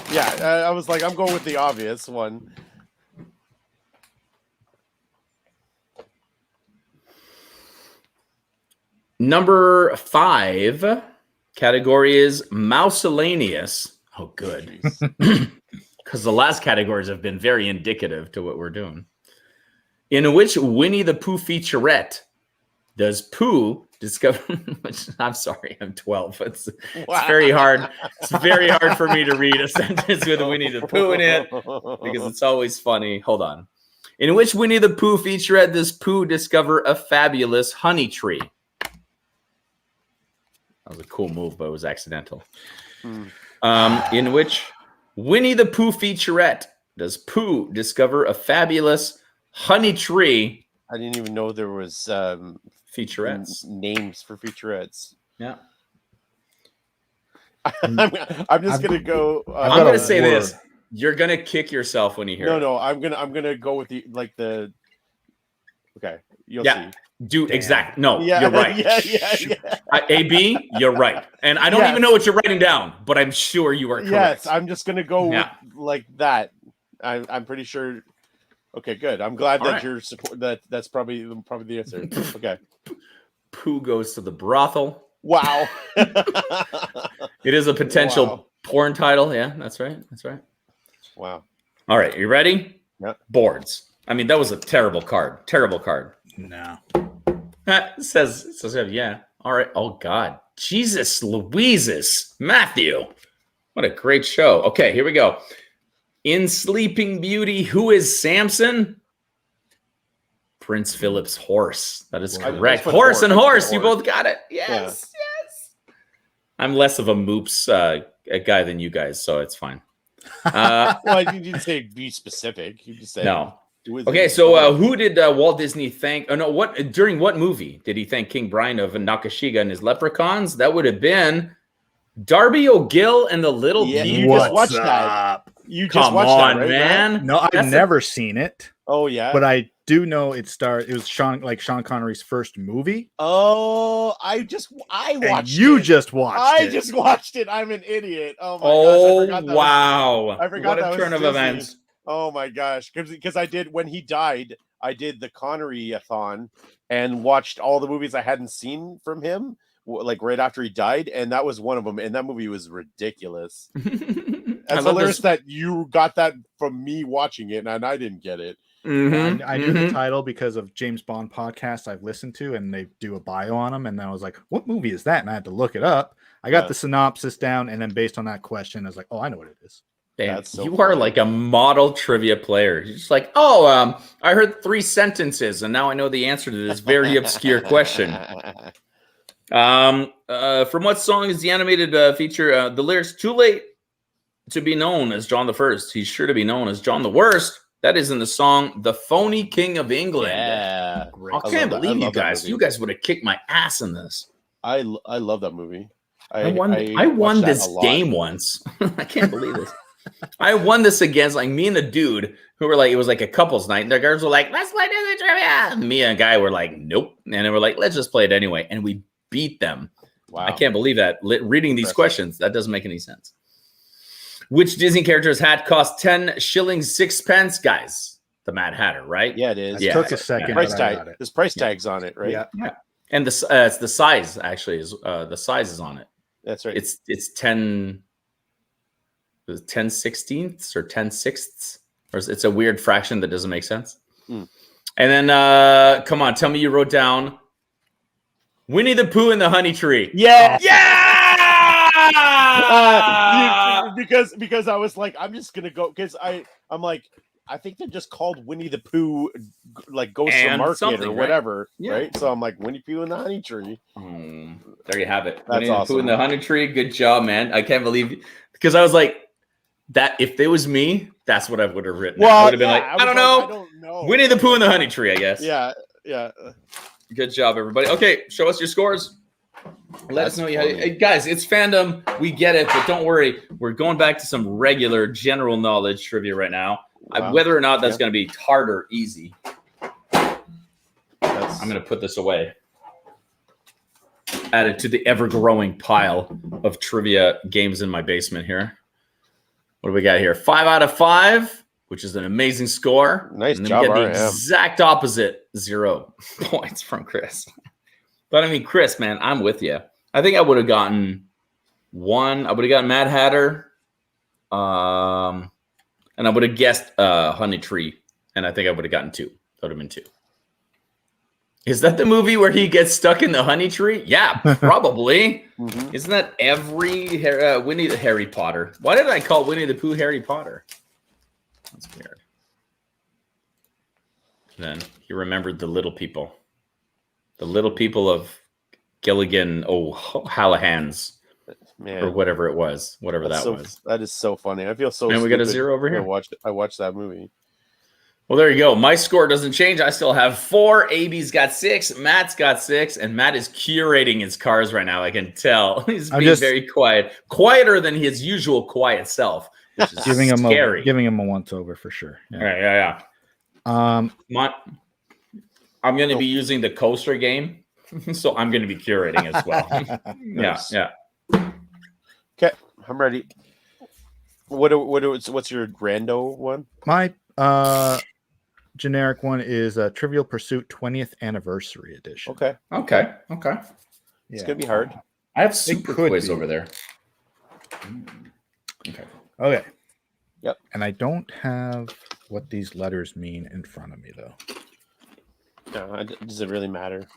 Yeah, I was like, I'm going with the obvious one. Number 5 category is miscellaneous. Oh, good. Because the last categories have been very indicative to what we're doing. In which Winnie the Pooh featurette does Pooh discover? I'm sorry, I'm 12. It's very hard. It's very hard for me to read a sentence with Winnie the Pooh in it because it's always funny. Hold on. In which Winnie the Pooh featurette does Pooh discover a fabulous honey tree? That was a cool move, but it was accidental. In which Winnie the Pooh featurette does Pooh discover a fabulous honey tree? I didn't even know there was featurettes names for featurettes. Yeah. I'm just gonna go. I'm gonna say this. You're gonna kick yourself when you hear it. No, I'm gonna go with the Okay, you'll see. Do exact. No, yeah, you're right. Yeah. AB, you're right. And I don't even know what you're writing down, but I'm sure you are correct. Yes, I'm just gonna go with like that. I'm pretty sure. Okay, good. I'm glad that you're support. That's probably the answer. Okay. Pooh goes to the brothel. Wow. It is a potential porn title. Yeah, that's right. That's right. Wow. All right, you ready? Yep. Boards. I mean, that was a terrible card. Terrible card. No. It says yeah. All right. Oh God. Jesus Louises. Matthew. What a great show. Okay, here we go. In Sleeping Beauty, who is Samson? Prince Philip's horse. That is correct. Horse and horse. You both got it. Yes. I'm less of a moops guy than you guys, so it's fine. Well, you didn't say be specific. You just said no. Okay, so who did Walt Disney thank? Oh no, during what movie did he thank King Brian of Nakashiga and his leprechauns? That would have been Darby O'Gill and the Little People. You just watched that. You just watched that, right, man. No, I've never seen it. Oh yeah, but I do know it was Sean Connery's first movie. Oh, I watched. You just watched it. I just watched it. I'm an idiot. Oh my gosh! I forgot what a turn of events. Oh my gosh! Because I did when he died. I did the Connery-a-thon and watched all the movies I hadn't seen from him, like right after he died, and that was one of them. And that movie was ridiculous. It's hilarious that you got that from me watching it, and I didn't get it. Mm-hmm. I knew the title because of James Bond podcasts I've listened to, and they do a bio on them. And then I was like, "What movie is that?" And I had to look it up. I got the synopsis down, and then based on that question, I was like, "Oh, I know what it is." Damn, you are like a model trivia player. You're just like, I heard 3 sentences, and now I know the answer to this very obscure question. From what song is the animated feature? The lyrics, "Too late to be known as John the First. He's sure to be known as John the Worst." That is in the song "The Phony King of England." Yeah, I can't believe you guys. You guys would have kicked my ass in this. I love that movie. I won this game once. I can't believe this. I won this against like me and a dude who were like, it was like a couples night, and their girls were like, "Let's play Disney trivia." And me and a guy were like, "Nope," and they were like, "Let's just play it anyway," and we beat them. Wow. I can't believe that. Reading these questions, that doesn't make any sense. Which Disney character's hat cost 10 shillings 6 pence, guys? The Mad Hatter, right? Yeah, it is. It took a second. Price tag. There's price tags on it, right? Yeah. And it's the size actually is the size is on it. That's right. It's 10 16ths or 10 sixths, or it's a weird fraction that doesn't make sense. And then come on, tell me you wrote down Winnie the Pooh and the Honey Tree. Yeah. Because I was like, I'm just gonna go because I'm like, I think they're just called Winnie the Pooh, like Ghost of Market or whatever, right? So I'm like, Winnie Pooh and the Honey Tree. There you have it. That's Winnie awesome. the Pooh and the Honey Tree. Good job, man. I can't believe because I was like, that if it was me, that's what I would have written. Well, I would have been like, I don't know. Winnie the Pooh and the Honey Tree, I guess. Yeah. Good job, everybody. Okay, show us your scores. Let us know. Guys, it's fandom. We get it, but don't worry. We're going back to some regular general knowledge trivia right now. Wow. Whether or not that's going to be hard or easy. I'm going to put this away. Add it to the ever-growing pile of trivia games in my basement here. What do we got here? 5 out of 5, which is an amazing score. Nice and job, we get the exact opposite, 0 points from Chris. But I mean, Chris, man, I'm with you. I think I would have gotten 1. I would have gotten Mad Hatter. And I would have guessed Honey Tree. And I think I would have gotten 2. That would have been 2. Is that the movie where he gets stuck in the honey tree? Yeah, probably. Isn't that every Winnie the Harry Potter? Why did I call Winnie the Pooh Harry Potter? That's weird. Then he remembered the little people. The little people of Gilligan O'Hallahan's, man, or whatever it was, whatever that was. That is so funny. I feel so. And we got a 0 over here. I watched that movie. Well, there you go. My score doesn't change. I still have 4. AB's got 6. Matt's got 6, and Matt is curating his cars right now. I can tell he's being very quiet, quieter than his usual quiet self, which is giving scary. Giving him a once over for sure. Yeah. I'm going to be using the coaster game, so I'm going to be curating as well. Yeah. Okay, I'm ready. What's your rando one? My generic one is Trivial Pursuit 20th Anniversary Edition. Okay. It's gonna be hard. I have Super Quiz over there. Okay. Yep. And I don't have what these letters mean in front of me, though. No, does it really matter?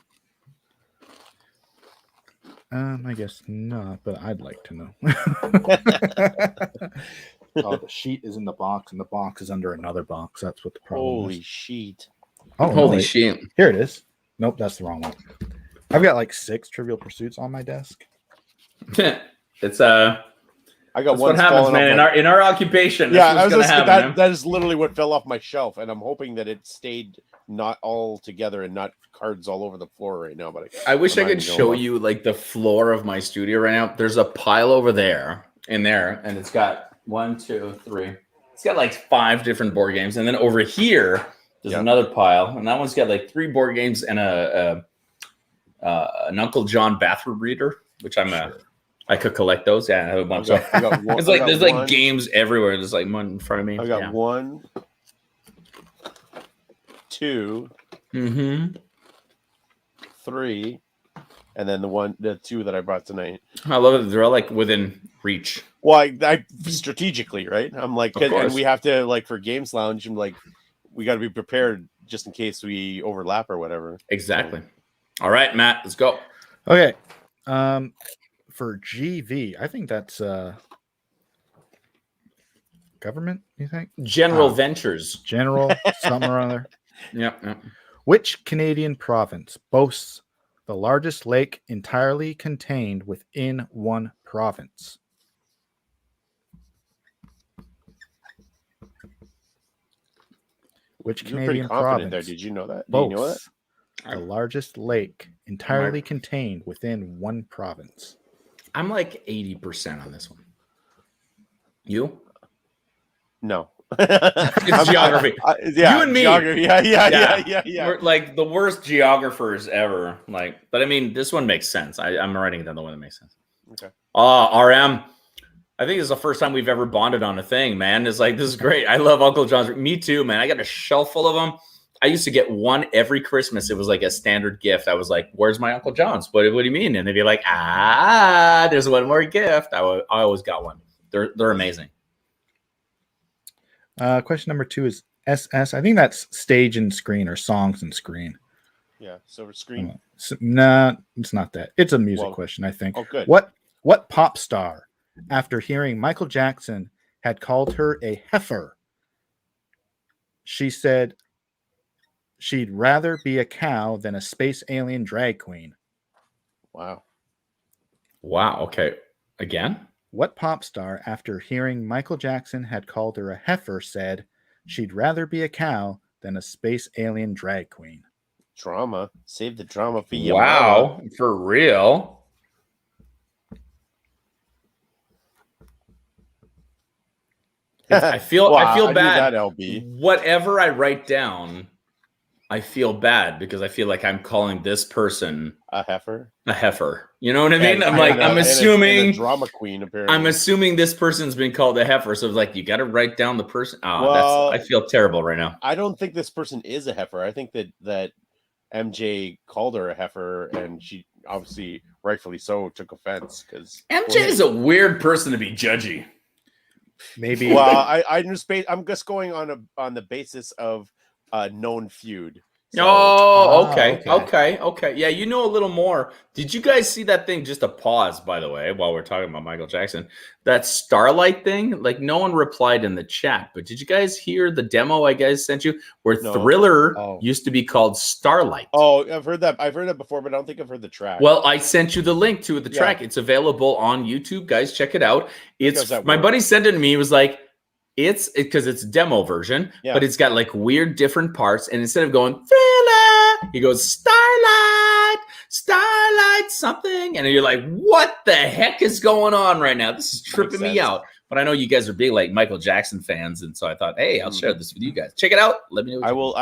I guess not, but I'd like to know. Oh, the sheet is in the box, and the box is under another box. That's what the problem is. Holy sheet. Oh, holy shit. Here it is. Nope, that's the wrong one. I've got like 6 Trivial Pursuits on my desk. It's I got one. What happens, man? In our occupation, yeah, that is literally what fell off my shelf, and I'm hoping that it stayed not all together and not cards all over the floor right now. But I wish I could show you like the floor of my studio right now. There's a pile over there, and it's got 1, 2, 3. It's got like 5 different board games, and then over here there's another pile, and that one's got like 3 board games and an Uncle John bathroom reader, which I could collect those. Yeah, I have a bunch of. It's like there's like games everywhere. There's like one in front of me. I got 1, 2, 3, and then the 2 that I brought tonight. I love it. They're all like within reach. Well, I strategically, right? I'm like, and we have to like for Games Lounge. I'm like, we got to be prepared just in case we overlap or whatever. Exactly. All right, Matt, let's go. Okay. For GV, I think that's government, you think? General Ventures. General, something or other. Yeah. Which Canadian province boasts the largest lake entirely contained within one province? Which Canadian province? There. Did you know that? Boasts you know that? The largest lake entirely contained within one province. I'm like 80% on this one. You? No. It's geography. Yeah, you and me. Geography. Yeah. We're like the worst geographers ever. But I mean, this one makes sense. I'm writing down the one that makes sense. Okay. RM. I think this is the first time we've ever bonded on a thing, man. It's like, this is great. I love Uncle John's. Me too, man. I got a shelf full of them. I used to get one every Christmas. It was like a standard gift. I was like, where's my Uncle John's? What do you mean? And they'd be like, there's one more gift. I always got one. They're amazing. Question number 2 is SS. I think that's stage and screen or songs and screen. Yeah, silver screen. Nah, it's not that. It's a music question, I think. Oh, good. What pop star, after hearing Michael Jackson, had called her a heifer? She said she'd rather be a cow than a space alien drag queen. Wow. Okay. Again? What pop star, after hearing Michael Jackson had called her a heifer, said she'd rather be a cow than a space alien drag queen? Drama. Save the drama for you. Wow. Mama. For real? I feel bad. That, LB. Whatever I write down, I feel bad because I feel like I'm calling this person a heifer. You know what I mean? I'm assuming a drama queen. Apparently, I'm assuming this person's been called a heifer. So it's like you got to write down the person. I feel terrible right now. I don't think this person is a heifer. I think that MJ called her a heifer, and she obviously, rightfully so, took offense because MJ is a weird person to be judgy. Maybe. Well, I'm just going on the basis of known feud. So, okay. Yeah, you know a little more. Did you guys see that thing? Just a pause, by the way, while we're talking about Michael Jackson. That Starlight thing, like no one replied in the chat, but did you guys hear the demo I guys sent you where Thriller used to be called Starlight? Oh, I've heard that before, but I don't think I've heard the track. Well, I sent you the link to the track. It's available on YouTube. Guys, check it out. My buddy sent it to me. He was like, it's because it's demo version, but it's got like weird different parts. And instead of going Thriller, he goes Starlight something. And you're like, what the heck is going on right now? This is tripping me out. But I know you guys are big like Michael Jackson fans, and so I thought, hey, I'll share this with you guys. Check it out. Let me know. I will.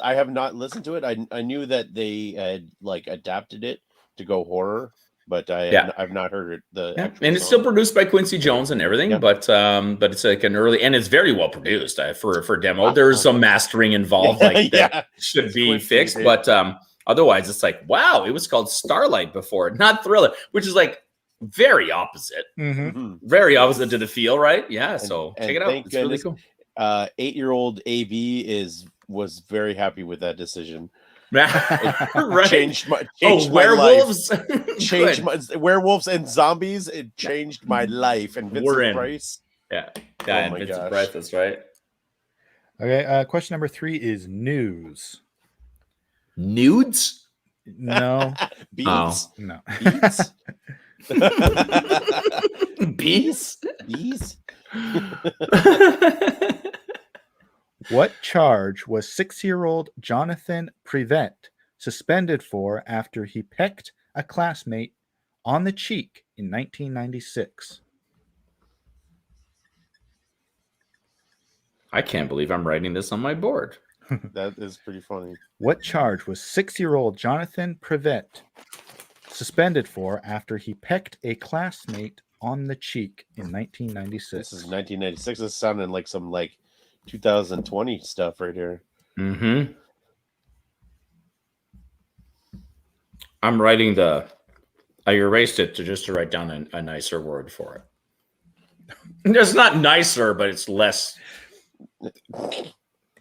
I have not listened to it. I knew that they had like adapted it to go horror, but I've not heard it. And it's still produced by Quincy Jones and everything, but it's like an early, and it's very well produced for demo. There's some mastering involved, like that should be Quincy, fixed, but otherwise it's like, wow, it was called Starlight before, not Thriller, which is like very opposite, very opposite to the feel, right? Yeah, so check it out. It's really cool. 8-year-old AB was very happy with that decision. Right. Changed my werewolves. Life. Changed my werewolves and zombies. It changed my life. And Vincent Price. Yeah. And Vincent Price. That's right. Okay. Question number 3 is news. Nudes? No. Bees? Oh. No. Bees? Bees? What charge was 6-year-old Jonathan Prevent suspended for after he pecked a classmate on the cheek in 1996? I can't believe I'm writing this on my board. That is pretty funny. What charge was 6-year-old Jonathan Prevent suspended for after he pecked a classmate on the cheek in 1996? This is 1996. This is sounding like some 2020 stuff right here. I'm writing I erased it to write down a nicer word for it. It's not nicer, but it's less.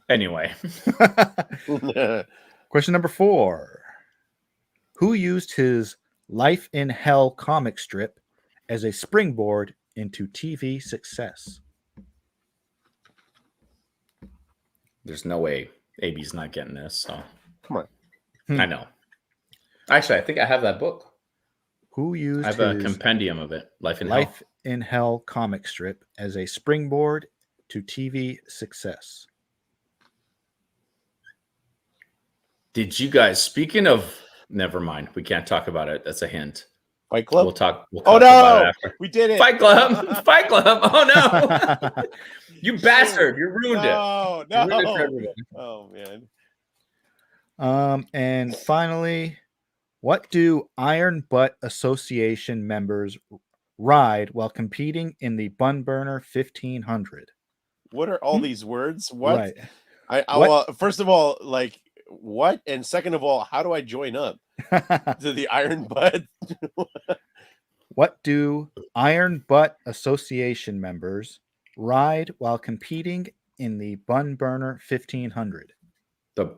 Anyway. Question number 4. Who used his Life in Hell comic strip as a springboard into TV success? There's no way AB's not getting this. So come on. I know. Actually, I think I have that book. Who used I have a compendium of it. Life in Hell comic strip as a springboard to TV success. Did you guys, speaking of, never mind. We can't talk about it. That's a hint. Fight Club? We'll talk no! about it after. We did it. Fight Club. Fight Club. Oh, no. You bastard. You ruined it. No. You ruined it for everybody. Oh, man. And finally, what do Iron Butt Association members ride while competing in the Bun Burner 1500? What are all these words? What? Right. Well, first of all, what? And second of all, how do I join up to the Iron Butt? What do Iron Butt Association members ride while competing in the Bun Burner 1500? The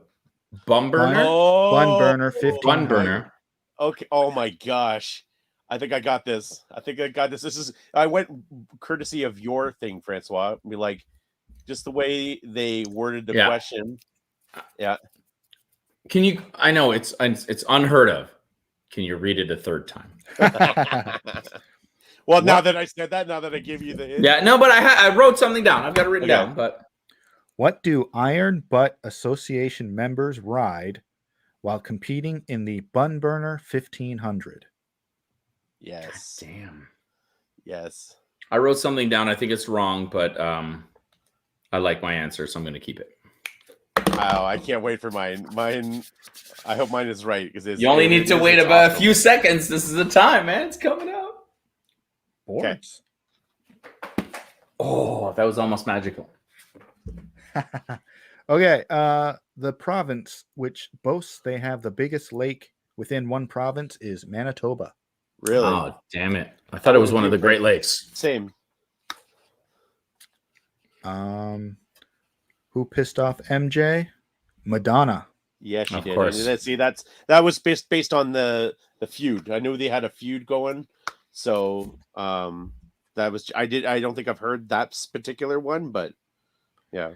Bun Burner? Bun Burner 1500. Bun Burner. Okay. Oh my gosh. I think I got this. I went courtesy of your thing, Francois. Be just the way they worded the question. Yeah. Can you? I know it's unheard of. Can you read it a third time? Well, now that I said that, now that I give you the hint. Yeah, no, but I wrote something down. I've got it written down. But what do Iron Butt Association members ride while competing in the Bun Burner 1500? Yes. God damn. Yes. I wrote something down. I think it's wrong, but I like my answer, so I'm going to keep it. Oh, I can't wait for mine. I hope mine is right because you only need to wait about a few seconds. This is the time, man. It's coming out. Okay. Oh, that was almost magical. Okay. The province which boasts they have the biggest lake within one province is Manitoba. Really? Oh, damn it! I thought it was one of the Great Lakes. Same. Who pissed off MJ? Madonna. Yeah, she did. Course. See, that was based on the feud. I knew they had a feud going, so that was. I don't think I've heard that particular one, but yeah.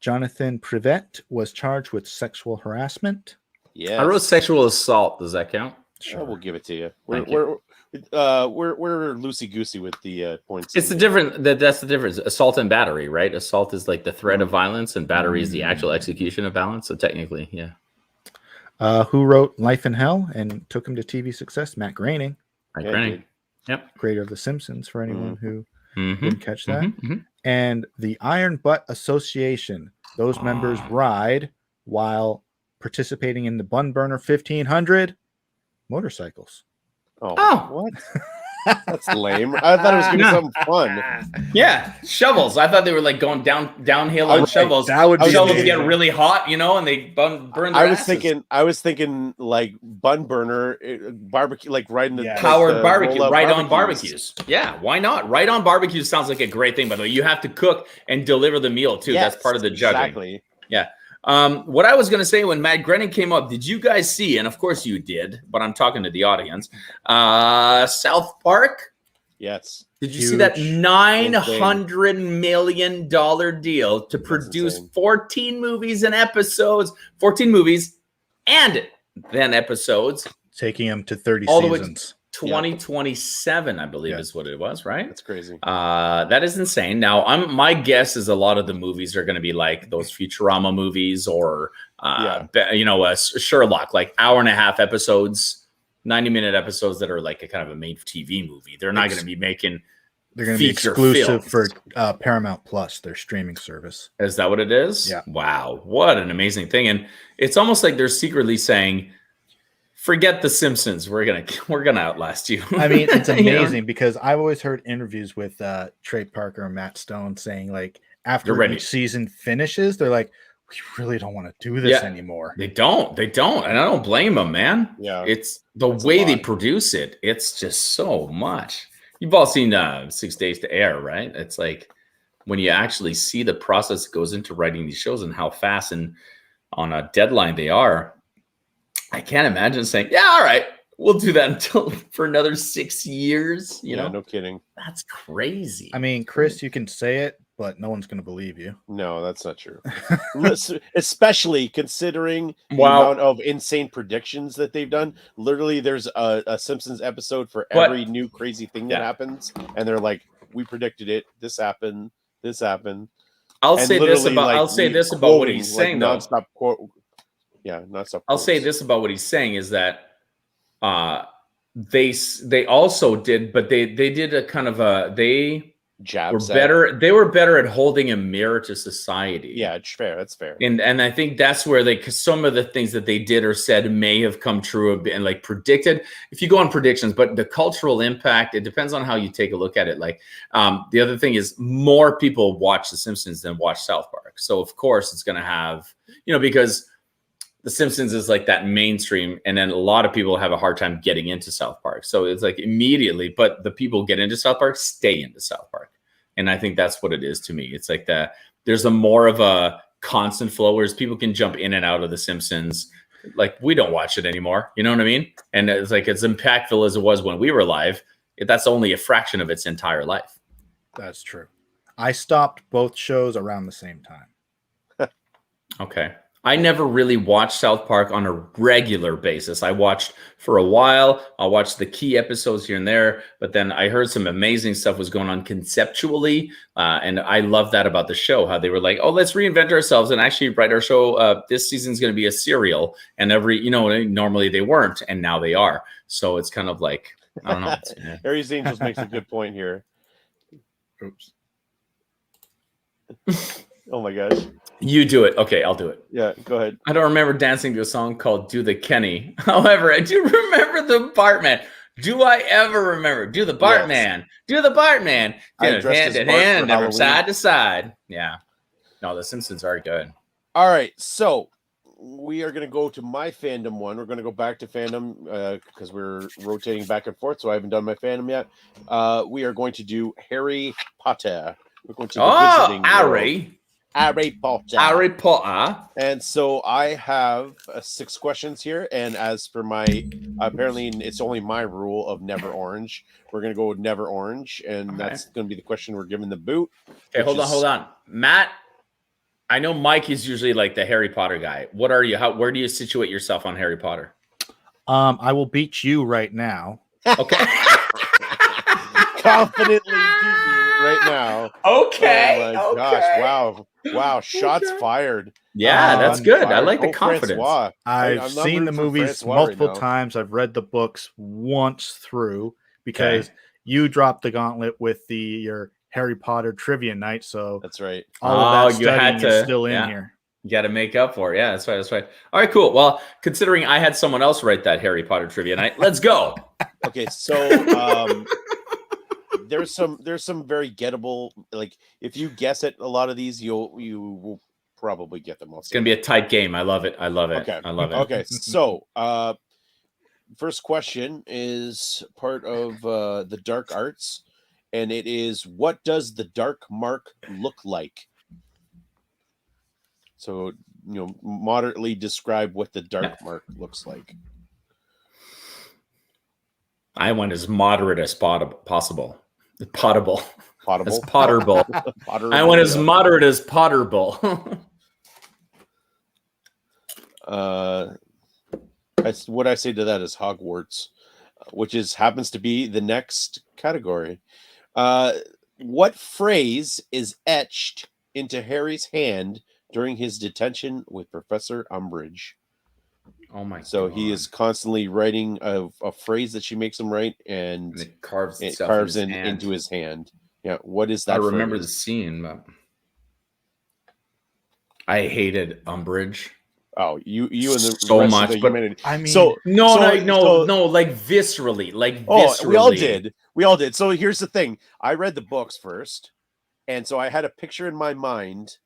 Jonathan Prevent was charged with sexual harassment. Yeah, I wrote sexual assault. Does that count? Sure, we'll give it to you. We're loosey goosey with the points. It's the difference. That's the difference. Assault and battery, right? Assault is like the threat of violence, and battery is the actual execution of violence. So technically, yeah. Who wrote Life in Hell and took him to TV success? Matt Groening. Matt Groening. Yep. Creator of The Simpsons. For anyone who Didn't catch that. And the Iron Butt Association, those members ride while participating in the Bun Burner 1500 motorcycles. Oh. What? That's lame. I thought it was going to be something fun. Yeah, shovels. I thought they were like going downhill on shovels. That would be shovels get really hot, and they burn their asses. I was thinking like bun burner barbecue, like riding the powered barbecue, right on barbecues. Yeah, why not? Right on barbecues sounds like a great thing. By the way, you have to cook and deliver the meal too. Yes, that's part of the judging. Exactly. Yeah. What I was going to say when Matt Grennan came up, did you guys see, and of course you did, but I'm talking to the audience, South Park? Yes. Did you see that $900 million deal to produce 14 movies and episodes, 14 movies and then episodes? Taking them to 30 all seasons. 2027, I believe is what it was, right? That's crazy. That is insane. Now, my guess is a lot of the movies are going to be like those Futurama movies or, Sherlock, like hour-and-a-half episodes, 90-minute episodes that are like a kind of a made-for-TV movie. They're not going to be making. They're going to be exclusive for Paramount Plus, their streaming service. Is that what it is? Yeah. Wow, what an amazing thing! And it's almost like they're secretly saying, forget The Simpsons. We're gonna outlast you. I mean, it's amazing because I've always heard interviews with Trey Parker and Matt Stone saying like after each season finishes, they're like, we really don't want to do this anymore. They don't, and I don't blame them, man. Yeah, it's the way they produce it. It's just so much. You've all seen 6 Days to Air, right? It's like when you actually see the process that goes into writing these shows and how fast and on a deadline they are. I can't imagine saying, yeah, all right, we'll do that for another 6 years. You know, no kidding. That's crazy. I mean, Chris, you can say it, but no one's going to believe you. No, that's not true. Especially considering the amount of insane predictions that they've done. Literally, there's a Simpsons episode for every new crazy thing that happens. And they're like, we predicted it. This happened. This happened. I'll say this about what he's saying, though. Nonstop quote. Yeah, I'll say this about what he's saying is that they also did, but they did a kind of better. They were better at holding a mirror to society. Yeah, it's fair. That's fair. And I think that's where some of the things that they did or said may have come true and like predicted. If you go on predictions, but the cultural impact, it depends on how you take a look at it. Like the other thing is more people watch The Simpsons than watch South Park. So of course it's going to have, because The Simpsons is like that mainstream, and then a lot of people have a hard time getting into South Park. So it's like immediately, but the people get into South Park, stay into South Park. And I think that's what it is to me. It's like there's a more of a constant flow, whereas people can jump in and out of The Simpsons. Like we don't watch it anymore. You know what I mean? And it's like as impactful as it was when we were live, that's only a fraction of its entire life. That's true. I stopped both shows around the same time. Okay. I never really watched South Park on a regular basis. I watched for a while. I watched the key episodes here and there, but then I heard some amazing stuff was going on conceptually. And I love that about the show, how they were like, oh, let's reinvent ourselves and actually write our show. This season's going to be a serial. And normally they weren't, and now they are. So it's kind of like, I don't know. Harry's Angels makes a good point here. Oops. Oh my gosh. You do it. Okay, I'll do it. Yeah, go ahead. I don't remember dancing to a song called Do the Kenny. However, I do remember the Bartman. Do I ever remember? Do the Bartman. Yes. Do the Bartman. Hand in hand, never side to side. Yeah. No, The Simpsons are good. All right, so we are going to go to my fandom one. We're going to go back to fandom because we're rotating back and forth, so I haven't done my fandom yet. We are going to do Harry Potter. We're going to the visiting Harry Potter. Harry Potter. And so I have 6 questions here. And as for apparently it's only my rule of never orange. We're going to go with never orange. And that's going to be the question we're giving the boot. Okay, hold on. Matt, I know Mike is usually like the Harry Potter guy. What are you? Where do you situate yourself on Harry Potter? I will beat you right now. Okay. Confidently beat you right now. Okay. Oh my gosh. Wow. Shots fired. Yeah, that's good. I like the confidence. Francois. I've seen the movies multiple times. I've read the books once through because you dropped the gauntlet with your Harry Potter trivia night, so that's right. All of that studying is still in here. You got to make up for it. Yeah, that's right. That's right. All right, cool. Well, considering I had someone else write that Harry Potter trivia night, let's go. Okay, so there's some very gettable. Like if you guess at a lot of these, you will probably get them all. It's gonna be a tight game. I love it. I love it. Okay, I love it. Okay, so first question is part of the dark arts, and it is, what does the dark mark look like? So, moderately describe what the dark mark looks like. I went as moderate as possible. Potable. Potable. As potterable. I went as moderate as potterable. What I say to that is Hogwarts, which happens to be the next category. What phrase is etched into Harry's hand during his detention with Professor Umbridge? Oh my! So he is constantly writing a phrase that she makes him write, and it carves into his hand. Yeah, what is that? I remember the scene, but I hated Umbridge. Oh, you and the so rest much, of the but humanity. I mean, no, like viscerally, viscerally. We all did. So here's the thing: I read the books first, and so I had a picture in my mind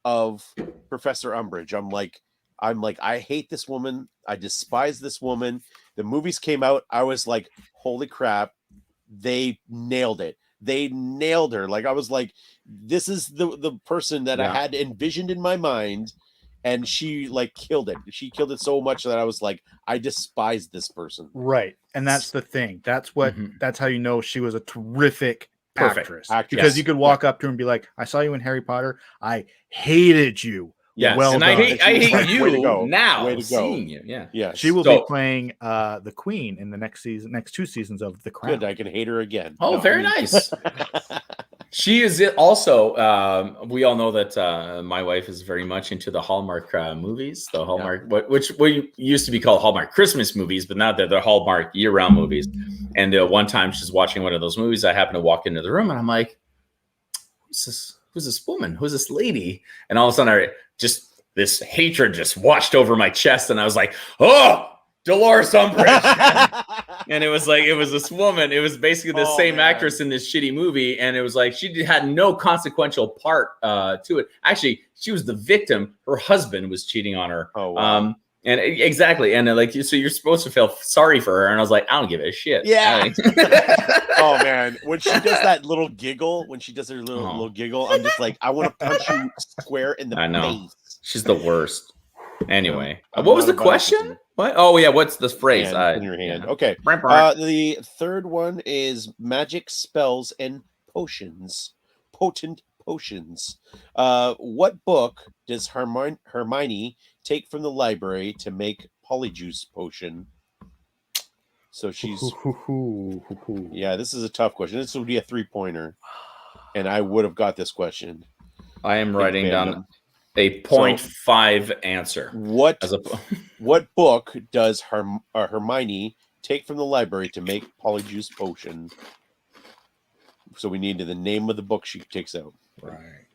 of Professor Umbridge. I'm like, I hate this woman. I despise this woman. The movies came out. I was like, holy crap, they nailed it. They nailed her. Like I was like, this is the person that I had envisioned in my mind. And she killed it. She killed it so much that I was like, I despise this person. Right. And that's the thing. That's how you know she was a terrific actress. Because you could walk up to her and be like, I saw you in Harry Potter. I hated you. Yes. Well and done. I hate you now. Way to go. Seeing you. Yeah. Yeah. She will be playing the Queen in the next 2 seasons of The Crown. Good. I can hate her again. Oh, very nice. She is also. We all know that my wife is very much into the Hallmark movies. The Hallmark, which used to be called Hallmark Christmas movies, but now they're Hallmark year-round movies. And one time she's watching one of those movies. I happen to walk into the room, and I'm like, "Who's this? Who's this woman? Who's this lady?" And all of a sudden, this hatred just washed over my chest, and I was like, "Oh, Dolores Umbridge!" And it was this woman. It was basically the same actress in this shitty movie, and it was like she had no consequential part to it. Actually, she was the victim. Her husband was cheating on her. Oh, wow. And exactly, and so you're supposed to feel sorry for her, and I was like, I don't give a shit. Yeah. Oh man, when she does that little giggle, when she does her little giggle, I'm just like, I want to punch you square in the face. She's the worst. Anyway, what was the question? What? Oh yeah, what's the phrase? In your hand. Yeah. Okay. The third one is magic spells and potions. Potent potions. What book does Hermione take from the library to make Polyjuice potion? So she's this is a tough question. This would be a 3-pointer, and I would have got this question. I am writing down a 0.5 answer. What book does Hermione take from the library to make Polyjuice potion? So we need the name of the book she takes out. Right.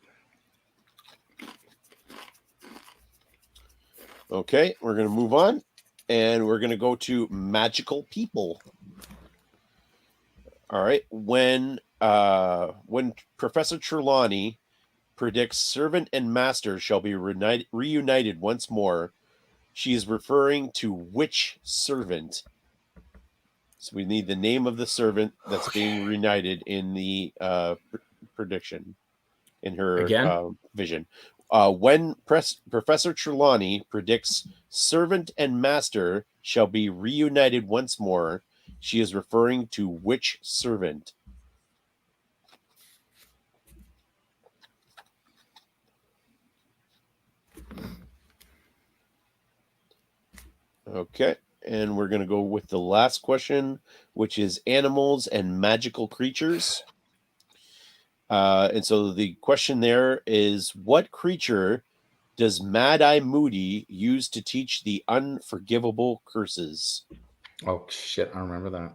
Okay, we're going to move on, and we're going to go to magical people. All right, when Professor Trelawney predicts servant and master shall be reunited once more, she is referring to which servant? So we need the name of the servant that's being reunited in the prediction, in her vision. When Professor Trelawney predicts servant and master shall be reunited once more, she is referring to which servant? Okay, and we're going to go with the last question, which is animals and magical creatures. And so the question there is, what creature does Mad-Eye Moody use to teach the unforgivable curses? Oh, shit, I remember that.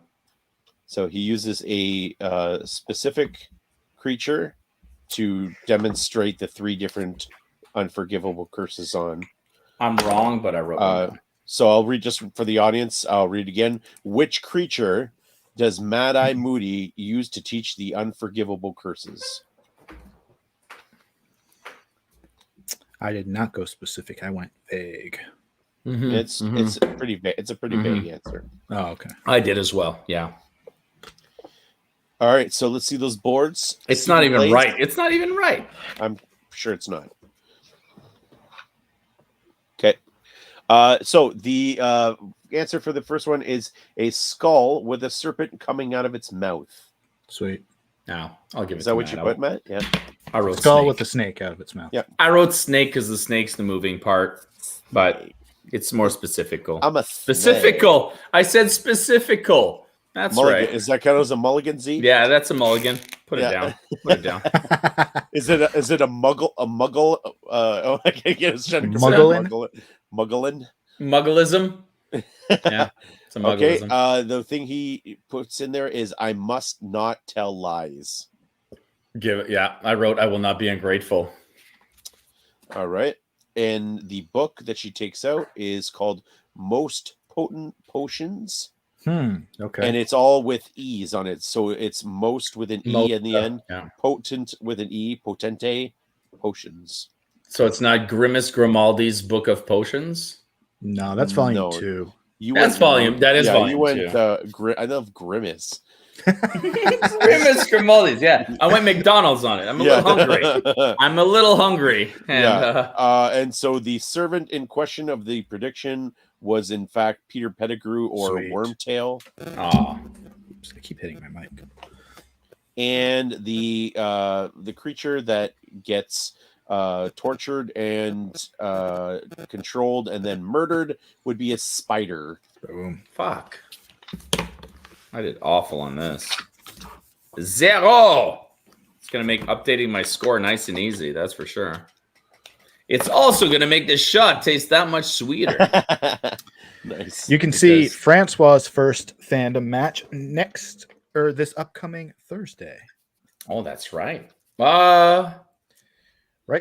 So he uses a specific creature to demonstrate the 3 different unforgivable curses on. I'm wrong, but I wrote it down. So I'll read just for the audience. I'll read again. Which creature does Mad Eye Moody use to teach the unforgivable curses? I did not go specific. I went vague. Mm-hmm. It's pretty vague. It's a pretty vague answer. Oh, okay. I did as well. Yeah. All right. So let's see those boards. It's not even right. It's not even right. I'm sure it's not. Okay. So the answer for the first one is a skull with a serpent coming out of its mouth. Sweet. Now I'll give it. Is that what you put, Matt? Yeah. I wrote skull snake. with the snake out of its mouth. Yeah. I wrote snake because the snake's the moving part, but it's more specifical. I'm a specifical. I said specifical. That's mulligan. right. Is that kind of a mulligan, Z? Yeah, that's a mulligan. Put it down. Put it down. Is it a muggle? A muggle? I can't get it. Mugglein? Muggleism. Yeah, it's a muggleism. Okay. The thing he puts in there is I must not tell lies. Give it. Yeah, I wrote I will not be ungrateful. All right. And the book that she takes out is called Most Potent Potions. Okay. And it's all with E's on it. So it's most with an E in the end. Yeah. Potent with an E. Potente potions. So it's not Grimace Grimaldi's Book of Potions? No, that's volume 2. That is volume 2. I love Grimace. Grimace Grimaldi's, yeah. I went McDonald's on it. I'm a little hungry. And, and so the servant in question of the prediction was in fact Peter Pettigrew or Wormtail. Oh, I keep hitting my mic. And the creature that gets tortured and controlled and then murdered would be a spider. Boom. Fuck. I did awful on this. 0. It's going to make updating my score nice and easy. That's for sure. It's also going to make this shot taste that much sweeter. Nice. You can see Francois' first fandom match this upcoming Thursday. Oh, that's right. Right?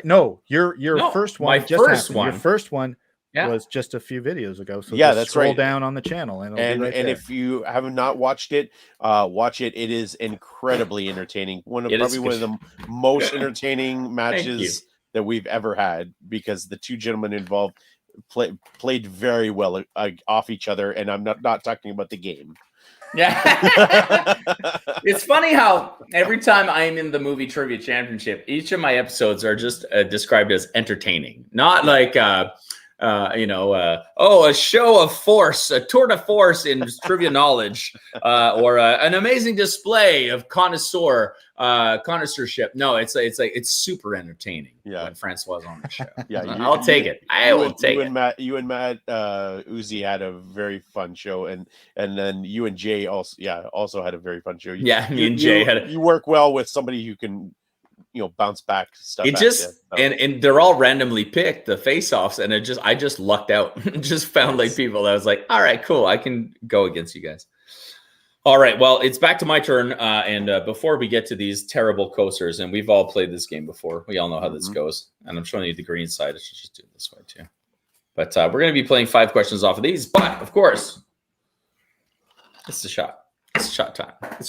No, your first one. Your first one was just a few videos ago. So that's scroll right. down on the channel and if you have not watched it, watch it. It is incredibly entertaining. One of the most entertaining matches that we've ever had, because the 2 gentlemen involved played very well off each other, and I'm not talking about the game. Yeah. It's funny how every time I'm in the movie trivia championship, each of my episodes are just described as entertaining, not like a show of force, a tour de force in trivia knowledge, or an amazing display of connoisseurship. No, it's super entertaining. Yeah, when Francois on the show. Yeah, I'll take it. I will take it. You and Matt Uzi had a very fun show, and then you and Jay also had a very fun show. Me and Jay you work well with somebody who can bounce back stuff. And they're all randomly picked, the face-offs, and I just lucked out. Just found people that was like, all right, cool, I can go against you guys. All right, well, it's back to my turn, and before we get to these terrible coasters, and we've all played this game before, we all know how this goes, and I'm showing you the green side. I should just do it this way too. But we're going to be playing 5 questions off of these, but of course, it's a shot. It's a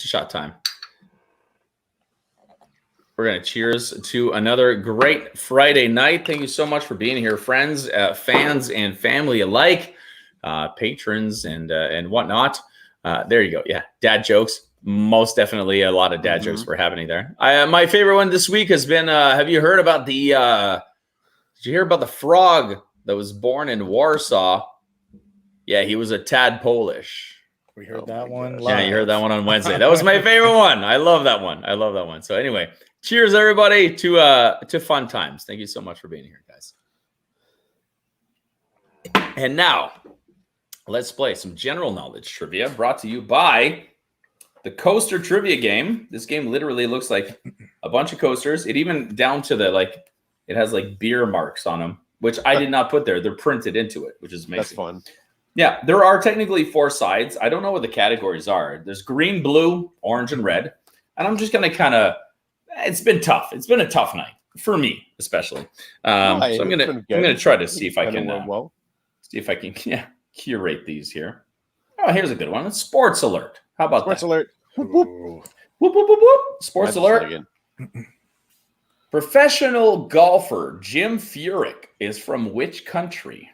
shot time. We're going to cheers to another great Friday night. Thank you so much for being here, friends, fans, and family alike, patrons, and whatnot. There you go. Yeah, dad jokes. Most definitely a lot of dad jokes were happening there. My favorite one this week has been, have you heard about did you hear about the frog that was born in Warsaw? Yeah, he was a tad Polish. We heard that one. Yeah, you heard that one on Wednesday. That was my favorite one. I love that one. So anyway, cheers, everybody, to fun times. Thank you so much for being here, guys. And now, let's play some general knowledge trivia brought to you by the Coaster Trivia game. This game literally looks like a bunch of coasters. It even down to it has beer marks on them, which I did not put there. They're printed into it, which is amazing. That's fun. Yeah, there are technically 4 sides. I don't know what the categories are. There's green, blue, orange, and red. And I'm just going to kind of, It's been tough. It's been a tough night for me, especially. So I'm gonna try to see if I can curate these here. Oh, here's a good one. Sports alert. How about Sports that? alert. Whoop, whoop. Whoop, whoop, whoop, whoop. Sports alert. Professional golfer Jim Furyk is from which country?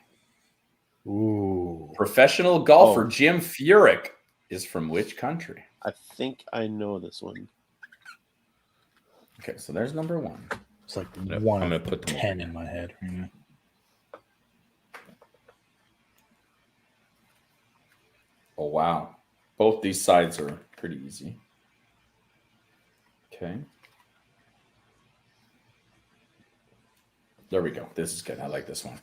Ooh. Professional golfer Jim Furyk is from which country? I think I know this one. Okay, so there's number one. It's like I'm gonna put 10 in my head right now. Oh, wow. Both these sides are pretty easy. Okay. There we go. This is good. I like this one.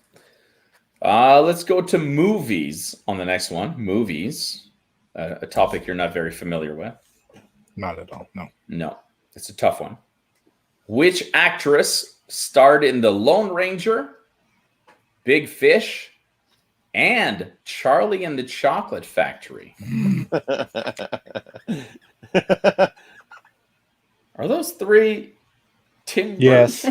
Let's go to movies on the next one. Movies, a topic you're not very familiar with. Not at all. No, it's a tough one. Which actress starred in The Lone Ranger, Big Fish, and Charlie and the Chocolate Factory? Are those three Tim Yes.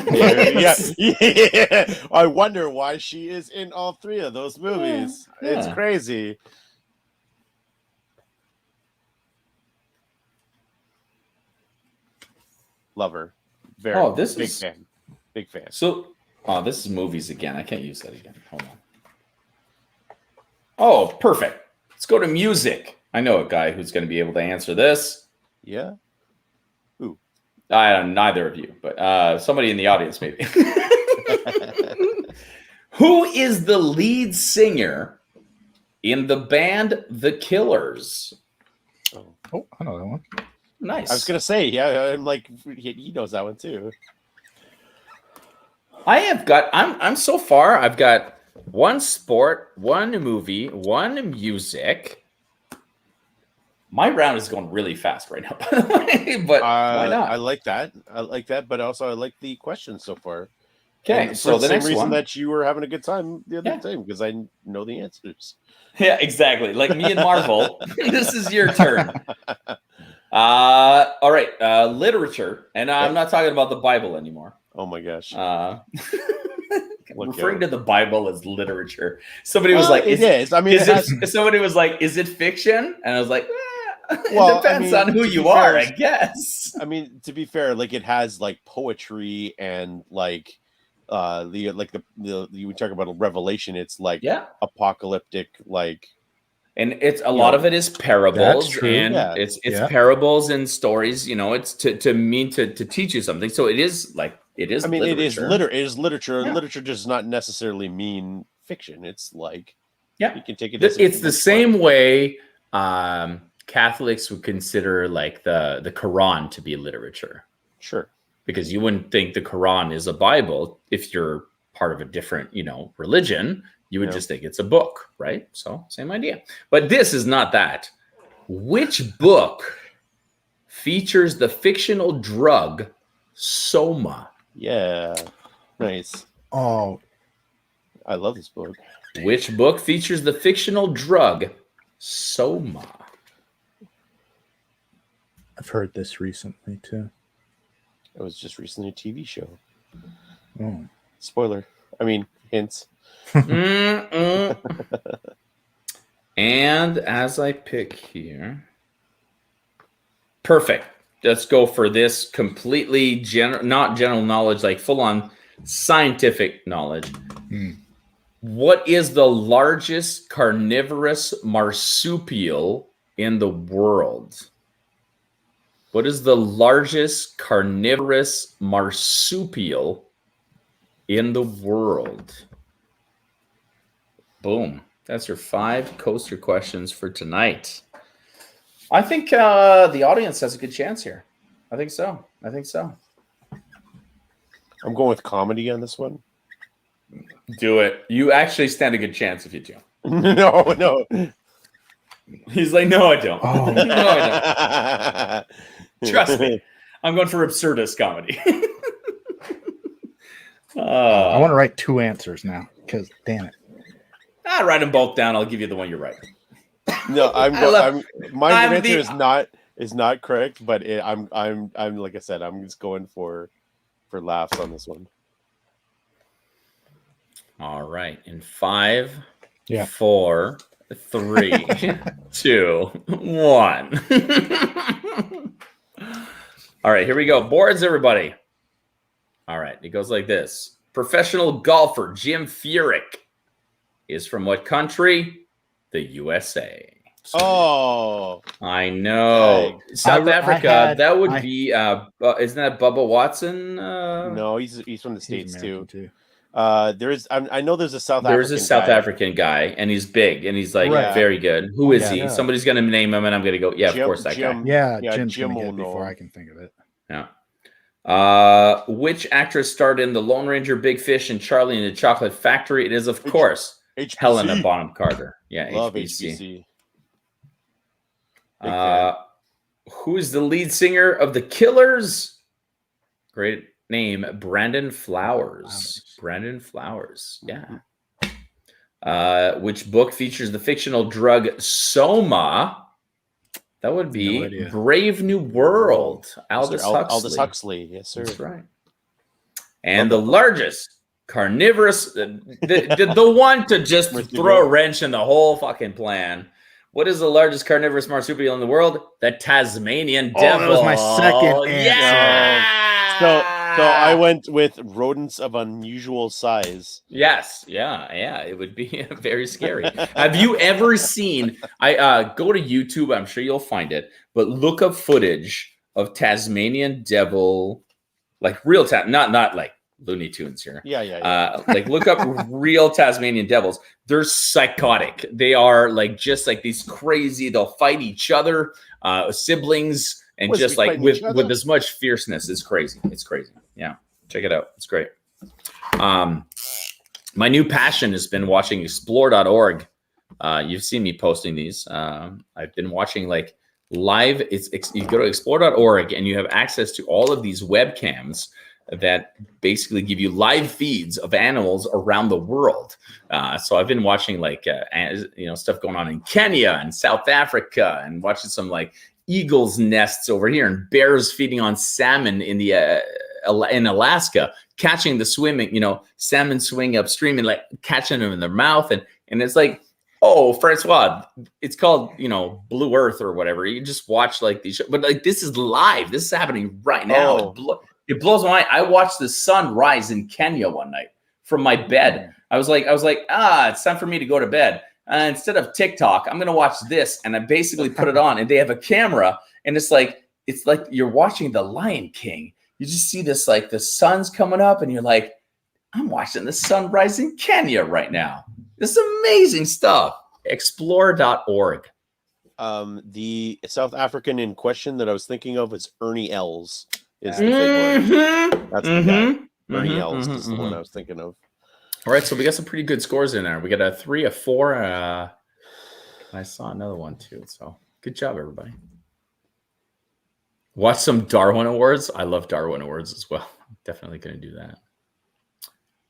Yeah. I wonder why she is in all three of those movies. Yeah. It's crazy. Lover. Very big fan. So, this is movies again. I can't use that again. Hold on. Oh, perfect. Let's go to music. I know a guy who's going to be able to answer this. Yeah. Who? Neither of you, but somebody in the audience maybe. Who is the lead singer in the band The Killers? Oh, I know that one. Nice. I was gonna say, yeah. I'm like, he knows that one too. I'm so far. I've got one sport, one movie, one music. My round is going really fast right now, by the way, but why not? I like that. But also I like the questions so far. Okay, so the next reason one that you were having a good time the other time because I know the answers. Yeah, exactly. Like me and Marvel. This is your turn. All right, literature, and I'm not talking about the Bible anymore. Oh my gosh. Referring to the Bible as literature. Somebody was like, it is. I mean, somebody was like, is it fiction? And I was like, well, it depends on who you are, I guess. I mean, to be fair, like it has like poetry and like we talk about a revelation, it's like apocalyptic, like, and it's a lot of it is parables, and it's parables and stories. You know, it's to teach you something. So it is like it is. I mean, literature. It is literature. Yeah. Literature does not necessarily mean fiction. It's like you can take it. It's the same way Catholics would consider like the Quran to be literature. Sure. Because you wouldn't think the Quran is a Bible if you're part of a different, religion. You would just think it's a book, right? So same idea. But this is not that. Which book features the fictional drug Soma? Yeah. Nice. Oh, I love this book. Which book features the fictional drug Soma? I've heard this recently too. It was just recently a TV show. Oh. Spoiler. I mean, hints. And as I pick here, perfect. Let's go for this completely not general knowledge, like full on scientific knowledge. What is the largest carnivorous marsupial in the world? What is the largest carnivorous marsupial in the world? Boom. That's your 5 coaster questions for tonight. I think the audience has a good chance here. I think so. I'm going with comedy on this one. Do it. You actually stand a good chance if you do. No. He's like, no, I don't. Oh. No, I don't. Trust me. I'm going for absurdist comedy. I want to write 2 answers now because damn it. I'll write them both down. I'll give you the one you're right. No, my answer is not is not correct, but I'm like I said, I'm just going for laughs on this one. All right, in 5, 4, 3, 2, 1. All right, here we go. Boards, everybody. All right, it goes like this. Professional golfer Jim Furyk is from what country? The USA. Oh, I know. South Africa. That would be. Isn't that Bubba Watson? No, he's from the States too. There's. I know there's a South African guy, and he's big, and he's like very good. Who is he? Yeah. Somebody's gonna name him, and I'm gonna go. Yeah, Jim, of course that guy. Yeah, Jim will know before I can think of it. Yeah. Which actress starred in The Lone Ranger, Big Fish, and Charlie and the Chocolate Factory? It is, of course, Helena Bonham Carter. Yeah, love HBC. Who is the lead singer of The Killers? Great name, Brandon Flowers. Brandon Flowers. Yeah. Which book features the fictional drug Soma? That would be Brave New World. Aldous Huxley. Yes, sir. That's right. And the largest carnivorous, the one to just throw a wrench in the whole fucking plan. What is the largest carnivorous marsupial in the world? The Tasmanian devil. That was my second answer. Yeah. So I went with rodents of unusual size. Yes. Yeah. It would be very scary. Have you ever seen, go to YouTube, I'm sure you'll find it, but look up footage of Tasmanian devil, like real not like Looney Tunes here. Yeah. Like look up real Tasmanian devils. They're psychotic. They are like just like these crazy. They'll fight each other, siblings, and just like with as much fierceness. It's crazy. It's crazy. Yeah, check it out. It's great. My new passion has been watching Explore.org. You've seen me posting these. I've been watching like live. You go to Explore.org and you have access to all of these webcams that basically give you live feeds of animals around the world. So I've been watching like, stuff going on in Kenya and South Africa, and watching some like eagles nests over here and bears feeding on salmon in Alaska, catching the swimming, salmon swimming upstream and like catching them in their mouth. And it's like, oh, Francois, it's called, Blue Earth or whatever. You just watch like these, but like, this is live. This is happening right now. Oh. It blows my mind. I watched the sun rise in Kenya one night from my bed. I was like, it's time for me to go to bed. Instead of TikTok, I'm going to watch this. And I basically put it on, and they have a camera, and it's like you're watching The Lion King. You just see this, like the sun's coming up, and you're like, I'm watching the sun rise in Kenya right now. This is amazing stuff. Explore.org. The South African in question that I was thinking of is Ernie Els. Is the big one. That's the guy. Ernie Els is the one I was thinking of. All right, so we got some pretty good scores in there. We got a 3, a 4. I saw another one too. So good job, everybody. Watch some Darwin Awards. I love Darwin Awards as well. Definitely going to do that.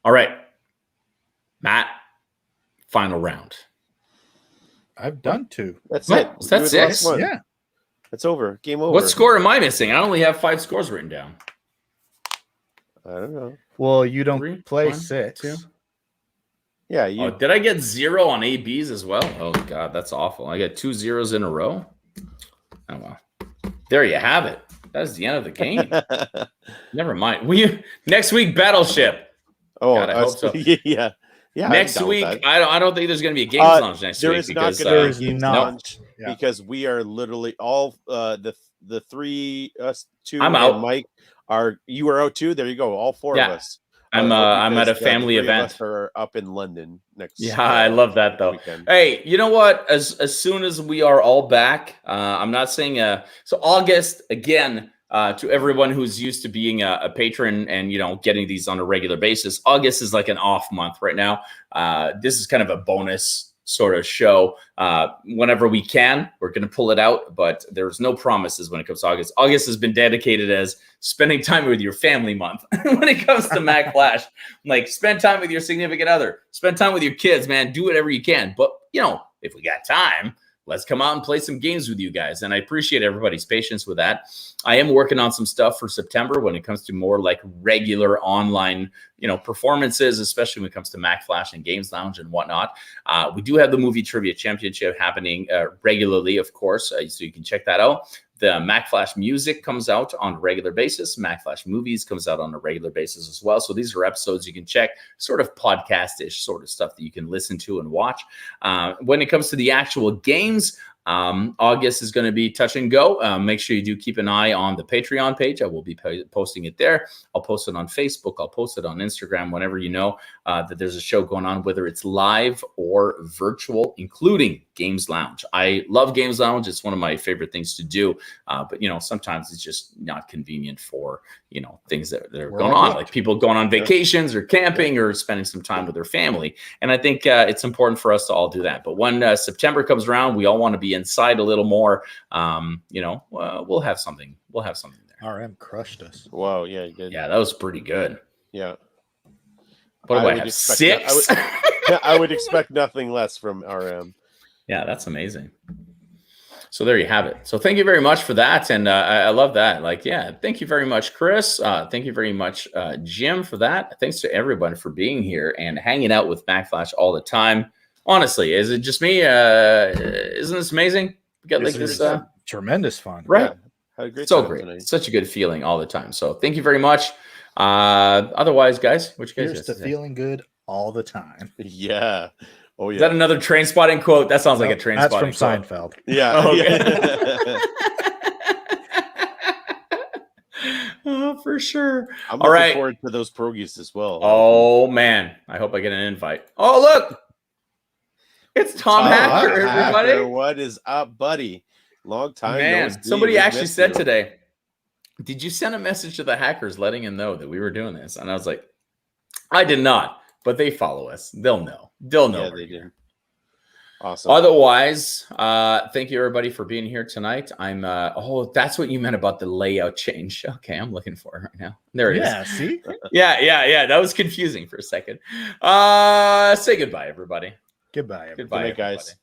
All right, Matt. Final round. I've done 2. That's it. That's 6. Yeah. It's over. Game over. What score am I missing? I only have 5 scores written down. I don't know. Well, you don't play 6. 2. Yeah. You... did I get 0 on ABs as well? Oh, God, that's awful. I got 2 zeros in a row. Oh, well. There you have it. That's the end of the game. Never mind. Next week, Battleship. Oh, God, I hope so. Yeah. Next week, I don't think there's going to be a Games Launch next week. There is not because we are literally all the 3 us 2 I'm out. Mike you are out too. There you go. All 4 of us. I'm at a family event. Are up in London next. Yeah, I love that though. Weekend. Hey, you know what? As soon as we are all back, I'm not saying so August again. To everyone who's used to being a patron and getting these on a regular basis, August is like an off month right now. This is kind of a bonus sort of show. Whenever we can, we're going to pull it out, but there's no promises when it comes to August. August has been dedicated as spending time with your family month. When it comes to Mac Flash, like spend time with your significant other, spend time with your kids, man. Do whatever you can. But if we got time, let's come out and play some games with you guys. And I appreciate everybody's patience with that. I am working on some stuff for September when it comes to more like regular online, performances, especially when it comes to Mack Flash and Games Lounge and whatnot. We do have the Movie Trivia Championship happening regularly, of course, so you can check that out. The Mack Flash music comes out on a regular basis. Mack Flash movies comes out on a regular basis as well. So these are episodes you can check, sort of podcast-ish sort of stuff that you can listen to and watch. When it comes to the actual games, August is going to be touch and go. Make sure you do keep an eye on the Patreon page. I will be posting it there. I'll post it on Facebook. I'll post it on Instagram whenever that there's a show going on, whether it's live or virtual, including Games Lounge. I love Games Lounge. It's one of my favorite things to do. But, sometimes it's just not convenient for, things that are going on, like people going on vacations or camping or spending some time with their family. And I think it's important for us to all do that. But when September comes around, we all want to be inside a little more. We'll have something. We'll have something there. RM crushed us. Wow. Yeah. You did. Yeah, that was pretty good. Yeah. What do I have? 6? I would expect nothing less from RM. Yeah, that's amazing. So there you have it. So thank you very much for that. And I love that. Thank you very much, Chris. Thank you very much, Jim, for that. Thanks to everyone for being here and hanging out with Mack Flash all the time. Honestly, is it just me? Isn't this amazing? We got this tremendous fun. Right. Yeah. Had a great so time great. tonight. Such a good feeling all the time. So thank you very much. Otherwise, guys, what you guys Here's to feeling good all the time. Yeah. Oh, yeah. Is that another train spotting quote? That sounds like a train spotting quote. That's from Seinfeld. Yeah. Oh, okay. Oh, for sure. I'm all looking forward to those pierogies as well. Oh, man. I hope I get an invite. Oh, look. It's Tom Hacker, everybody. Hacker, what is up, buddy? Long time. Man, somebody actually said today, did you send a message to the hackers letting them know that we were doing this? And I was like, I did not. But they follow us. They'll know. They'll know. Yeah, they do. Awesome. Otherwise, thank you everybody for being here tonight. I'm that's what you meant about the layout change. Okay, I'm looking for it right now. There it is. Yeah, see? Yeah. That was confusing for a second. Say goodbye, everybody. Goodbye, everybody. Good night, guys.